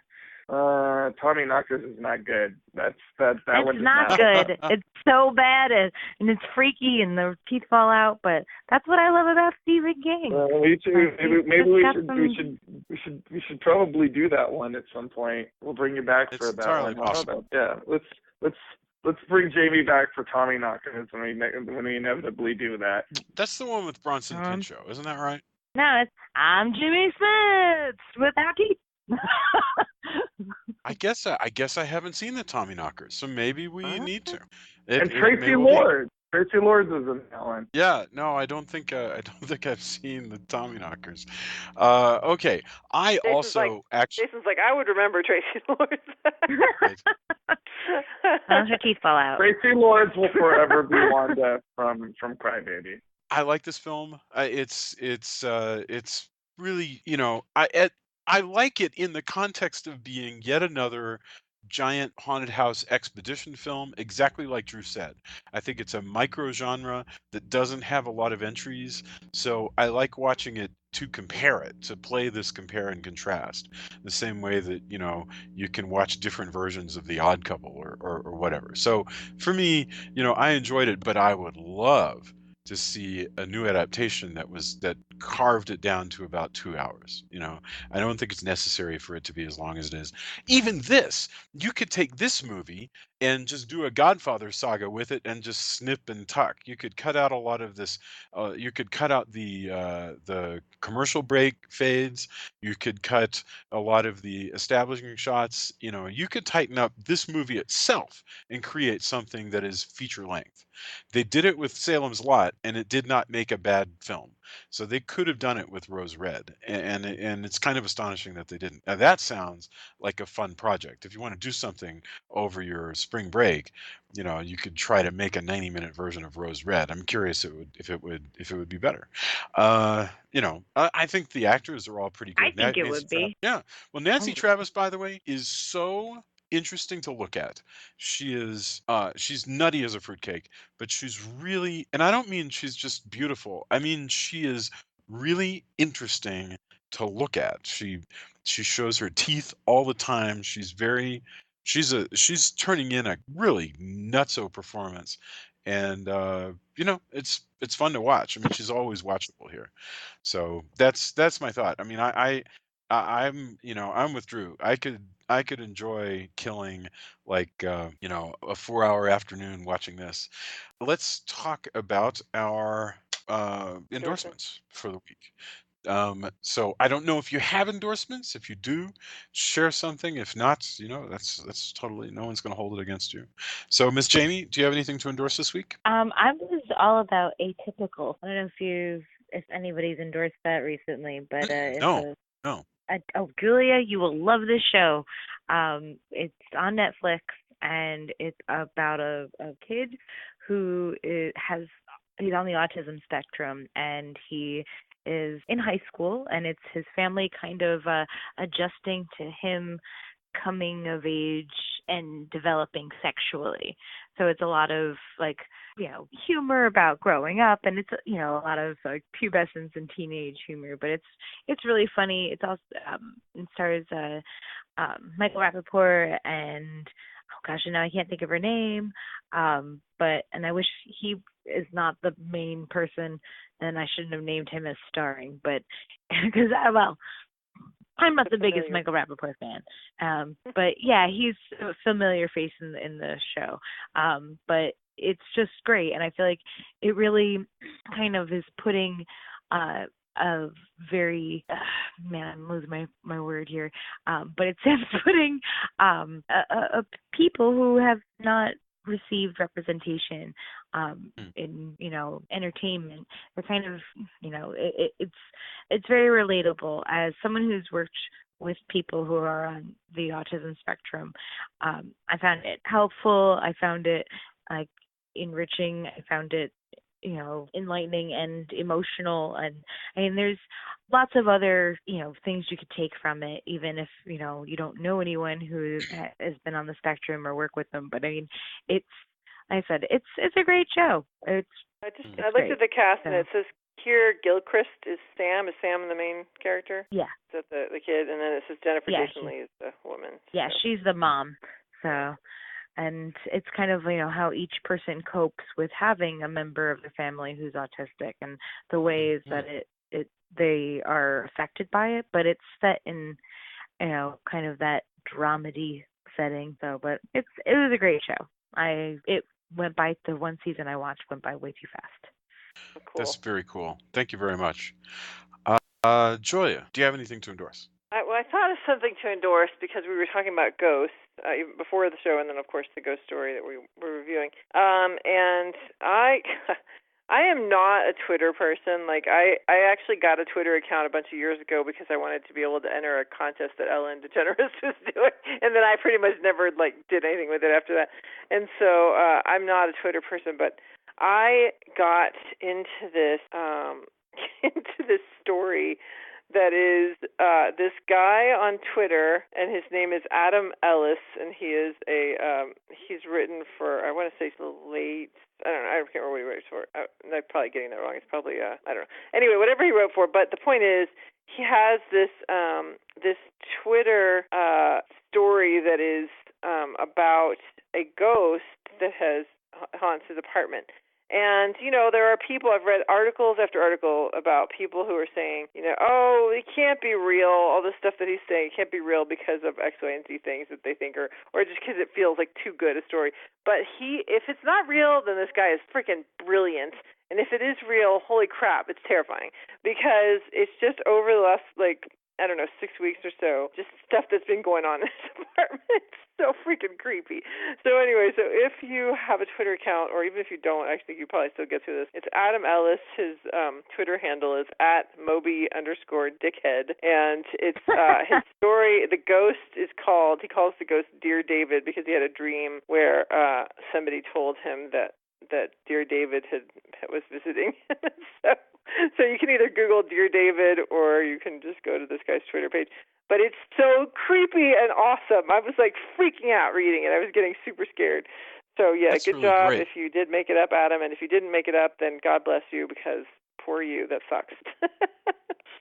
Tommy Knockers is not good. That one is not good. It's so bad and it's freaky and the teeth fall out. But that's what I love about Stephen King. Me too. Maybe we should probably do that one at some point. We'll bring you back for that one. Awesome. Yeah, let's bring Jamie back for Tommy Knockers when we inevitably do that. That's the one with Bronson Pinchot, isn't that right? No, it's I'm Jimmy Smith without teeth. I guess I haven't seen the Tommy Knockers, so maybe we need to. And Tracy Lord. Tracy Lord is in that one. Yeah, no, I don't think I've seen the Tommy Knockers. Okay, Jason's like, I would remember Tracy Lords. Unless her teeth fall out. Tracy Lords will forever be Wanda from Crybaby. I like this film. It's really, I like it in the context of being yet another giant haunted house expedition film, exactly like Drew said. I think it's a micro genre that doesn't have a lot of entries, so I like watching it to compare it, to play this compare and contrast, the same way that, you can watch different versions of The Odd Couple or whatever. So for me, I enjoyed it, but I would love to see a new adaptation that carved it down to about 2 hours. I don't think it's necessary for it to be as long as it is. Even this, you could take this movie and just do a Godfather saga with it and just snip and tuck. You could cut out a lot of this. You could cut out the commercial break fades. You could cut a lot of the establishing shots. You could tighten up this movie itself and create something that is feature length. They did it with Salem's Lot, and it did not make a bad film. So they could have done it with Rose Red, and it's kind of astonishing that they didn't. Now that sounds like a fun project. If you want to do something over your spring break, you could try to make a 90-minute version of Rose Red. I'm curious if it would be better. I think the actors are all pretty good. I think it would be. Yeah. Well, Nancy Travis, by the way, is so interesting to look at. She's nutty as a fruitcake, but she's really, and I don't mean she's just beautiful. I mean she is really interesting to look at. She shows her teeth all the time. She's very she's turning in a really nutso performance, and it's fun to watch. I mean, she's always watchable here. So that's my thought. I mean, I'm with Drew. I could enjoy killing like a 4-hour afternoon watching this. Let's talk about our Endorsement. endorsements for the week. So I don't know if you have endorsements. If you do, share something. If not, that's totally, no one's going to hold it against you. So Miss Jamie, do you have anything to endorse this week? I was all about Atypical. I don't know if anybody's endorsed that recently, but No, no. oh, Julia, you will love this show. It's on Netflix, and it's about a kid who he's on the autism spectrum, and he is in high school, and it's his family kind of adjusting to him coming of age and developing sexually. So it's a lot of like, humor about growing up, and it's a lot of like pubescence and teenage humor, but it's really funny. It's also it stars Michael Rappaport and, oh gosh, now I can't think of her name. And I wish he is not the main person, and I shouldn't have named him as starring, but because I'm not the biggest Michael Rappaport fan. But yeah, he's a familiar face in the show. But it's just great, and I feel like it really kind of is putting a very man, I'm losing my word here. But it's putting people who have not received representation in entertainment. They're kind of it's very relatable. As someone who's worked with people who are on the autism spectrum, I found it helpful. I found it like enriching. I found it enlightening and emotional. And I mean, there's lots of other things you could take from it, even if you don't know anyone who has been on the spectrum or work with them. But I mean, it's like I said, it's a great show. I looked at the cast, and it says Keir Gilchrist is Sam. Is Sam the main character? Yeah. Is that the kid? And then it says Jennifer Jason Leigh is the woman. Yeah, she's the mom. So, and it's kind of how each person copes with having a member of the family who's autistic, and the ways that they are affected by it. But it's set in kind of that dramedy setting. So, but it was a great show. It went by, the one season I watched went by way too fast. Cool. That's very cool. Thank you very much. Julia, do you have anything to endorse? I thought of something to endorse because we were talking about ghosts even before the show, and then of course the ghost story that we were reviewing. And I am not a Twitter person. Like I actually got a Twitter account a bunch of years ago because I wanted to be able to enter a contest that Ellen DeGeneres was doing, and then I pretty much never did anything with it after that. And so I'm not a Twitter person, but I got into this story that is this guy on Twitter, and his name is Adam Ellis, and he is he's written for, I want to say late, I don't know, I can't remember what he writes for. I'm probably getting that wrong. It's probably I don't know. Anyway, whatever he wrote for. But the point is, he has this Twitter story that is about a ghost that haunts his apartment. And, there are people, I've read articles after article about people who are saying, oh, it can't be real. All this stuff that he's saying can't be real because of X, Y, and Z things that they think or just because it feels like too good a story. But if it's not real, then this guy is freaking brilliant. And if it is real, holy crap, it's terrifying. Because it's just over the last, 6 weeks or so, just stuff that's been going on in his apartment. It's so freaking creepy. So anyway, so if you have a Twitter account, or even if you don't, actually you probably still get through this. It's Adam Ellis. His Twitter handle is @Moby_dickhead. And it's his story, the ghost he calls the ghost Dear David, because he had a dream where somebody told him that Dear David was visiting. So you can either Google Dear David, or you can just go to this guy's Twitter page. But it's so creepy and awesome. I was freaking out reading it. I was getting super scared. So yeah, That's good really job great. if you did make it up, Adam. And if you didn't make it up, then God bless you, because poor you. That sucks.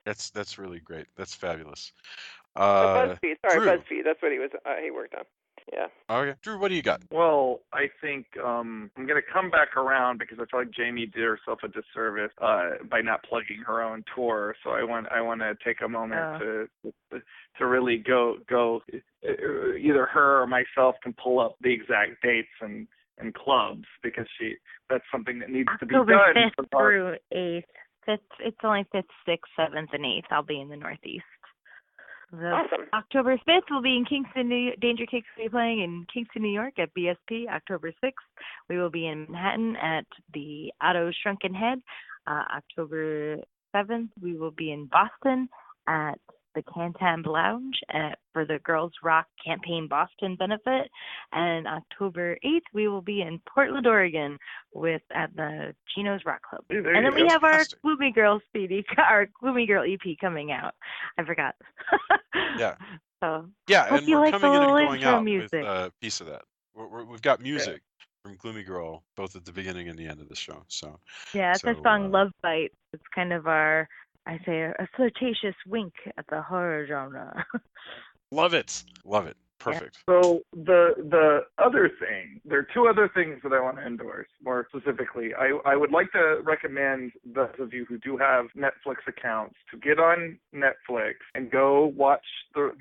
That's really great. That's fabulous. BuzzFeed. Sorry, Drew. BuzzFeed. That's what he worked on. Yeah. Okay, Drew, what do you got? Well, I think I'm going to come back around because I feel like Jamie did herself a disservice by not plugging her own tour. So I want to take a moment to really go. Either her or myself can pull up the exact dates and clubs because that's something that needs to be October done. 5th through 8th. It's only 5th, 6th, 7th, and 8th. I'll be in the Northeast. Awesome. October 5th, we'll be in Kingston, Danger Cakes will be playing in Kingston, New York at BSP. October 6th, we will be in Manhattan at the Otto Shrunken Head. October 7th, we will be in Boston at the Cantam Lounge for the Girls Rock Campaign Boston benefit. And October 8th, we will be in Portland, Oregon at the Chino's Rock Club. Hey, and then we have our Gloomy Girl our Gloomy Girl EP coming out. I forgot. Yeah. So yeah, hope and you we're like coming the in and little going intro out music. with a piece of that. We've got music from Gloomy Girl both at the beginning and the end of the show. So it's our song Love Bite. It's kind of our, I say, a flirtatious wink at the horror genre. Love it. Perfect. So the other thing, there are two other things that I want to endorse more specifically. I would like to recommend those of you who do have Netflix accounts to get on Netflix and go to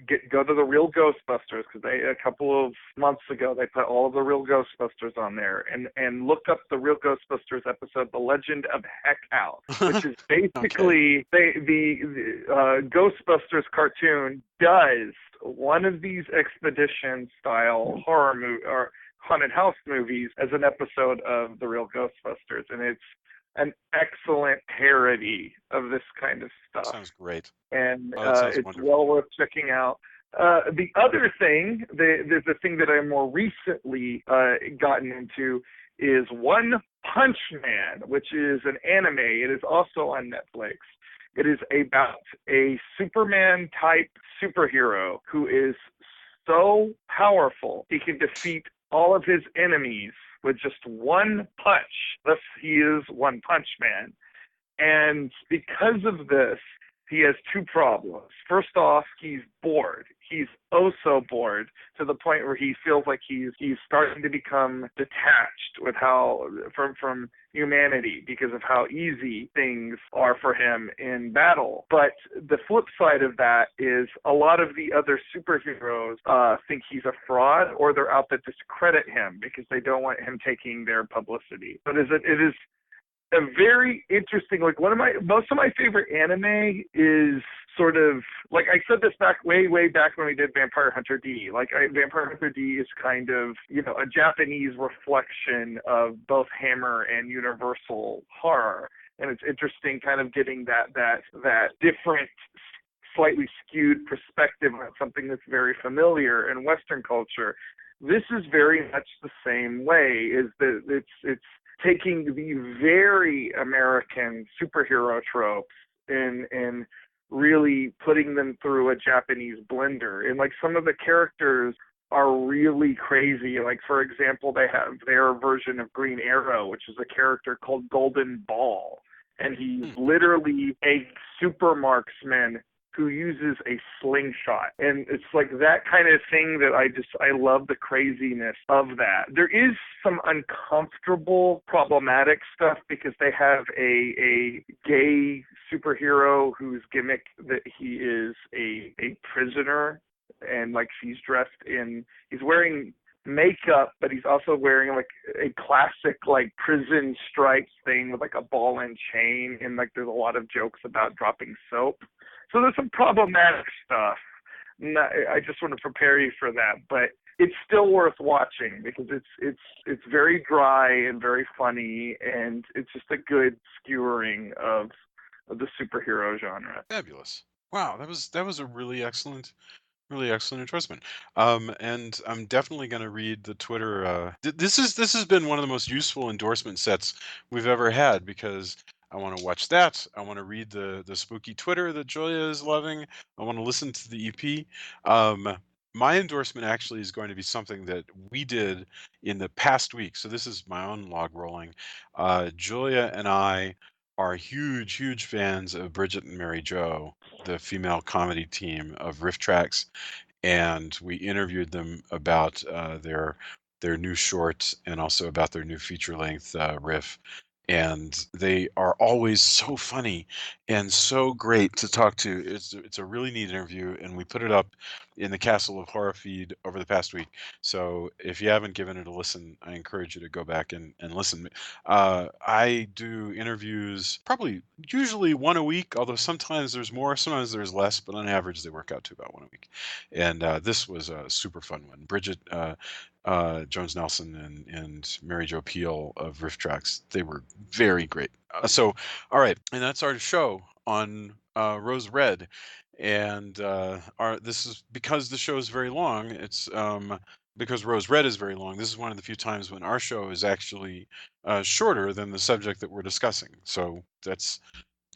the Real Ghostbusters, because a couple of months ago they put all of the Real Ghostbusters on there, and look up the Real Ghostbusters episode, The Legend of Heck Out, which is basically the Ghostbusters cartoon does one of these expedition style horror or haunted house movies as an episode of the Real Ghostbusters, and it's an excellent parody of this kind of stuff. Sounds great. And it's wonderful. Well worth checking out. The other thing, the thing that I more recently gotten into is One Punch Man, which is an anime. It is also on Netflix. It is about a Superman-type superhero who is so powerful he can defeat all of his enemies with just one punch. Thus, he is One Punch Man. And because of this, he has two problems. First off, he's bored. He's oh so bored to the point where he feels like he's starting to become detached with from humanity because of how easy things are for him in battle. But the flip side of that is a lot of the other superheroes think he's a fraud, or they're out to discredit him because they don't want him taking their publicity. But it is a very interesting, most of my favorite anime is sort of, like I said this way back when we did Vampire Hunter D. Vampire Hunter D is kind of, a Japanese reflection of both Hammer and Universal horror. And it's interesting kind of getting that different, slightly skewed perspective on something that's very familiar in Western culture. This is very much the same way, is that it's taking the very American superhero tropes and really putting them through a Japanese blender. And some of the characters are really crazy. For example, they have their version of Green Arrow, which is a character called Golden Ball. And he's literally a super marksman who uses a slingshot. And it's that kind of thing that I love the craziness of that. There is some uncomfortable, problematic stuff because they have a gay superhero whose gimmick that he is a prisoner, and he's wearing makeup, but he's also wearing a classic prison stripes thing with a ball and chain, and there's a lot of jokes about dropping soap. So there's some problematic stuff. I just want to prepare you for that, but it's still worth watching because it's very dry and very funny, and it's just a good skewering of the superhero genre. Fabulous. Wow, that was a really excellent endorsement. And I'm definitely going to read the Twitter. This has been one of the most useful endorsement sets we've ever had, because I want to watch that. I want to read the spooky Twitter that Julia is loving. I want to listen to the EP. My endorsement actually is going to be something that we did in the past week. So this is my own log rolling. Julia and I are huge fans of Bridget and Mary Jo, the female comedy team of Riff Tracks. and we interviewed them about their new short and also about their new feature-length riff. And they are always so funny and so great to talk to. It's a really neat interview, and we put it up in the Castle of Horror feed over the past week. So if you haven't given it a listen, I encourage you to go back and listen. I do interviews probably usually one a week, although sometimes there's more, sometimes there's less, but on average they work out to about one a week. And this was a super fun one. Bridget Jones Nelson and Mary Jo Peel of Riff Tracks, they were very great. So, all right, and that's our show on Rose Red. And this is because the show is very long. It's because Rose Red is very long. This is one of the few times when our show is actually shorter than the subject that we're discussing. So that's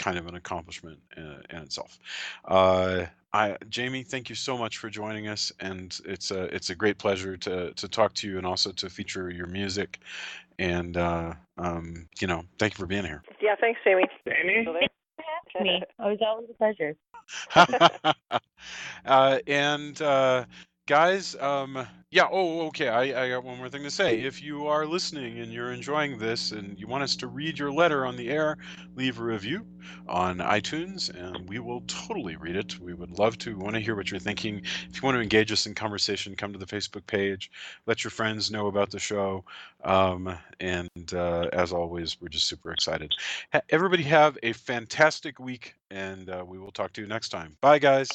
kind of an accomplishment in itself. Jamie, thank you so much for joining us, and it's a great pleasure to talk to you and also to feature your music. And thank you for being here. Yeah, thanks, Jamie. Jamie? Thanks for having me. It was always a pleasure. Guys, yeah, okay, I got one more thing to say. If you are listening and you're enjoying this and you want us to read your letter on the air, leave a review on iTunes and we will totally read it. We would love to. We want to hear what you're thinking. If you want to engage us in conversation, come to the Facebook page, let your friends know about the show. And as always, we're just super excited. Everybody have a fantastic week, and we will talk to you next time. Bye, guys.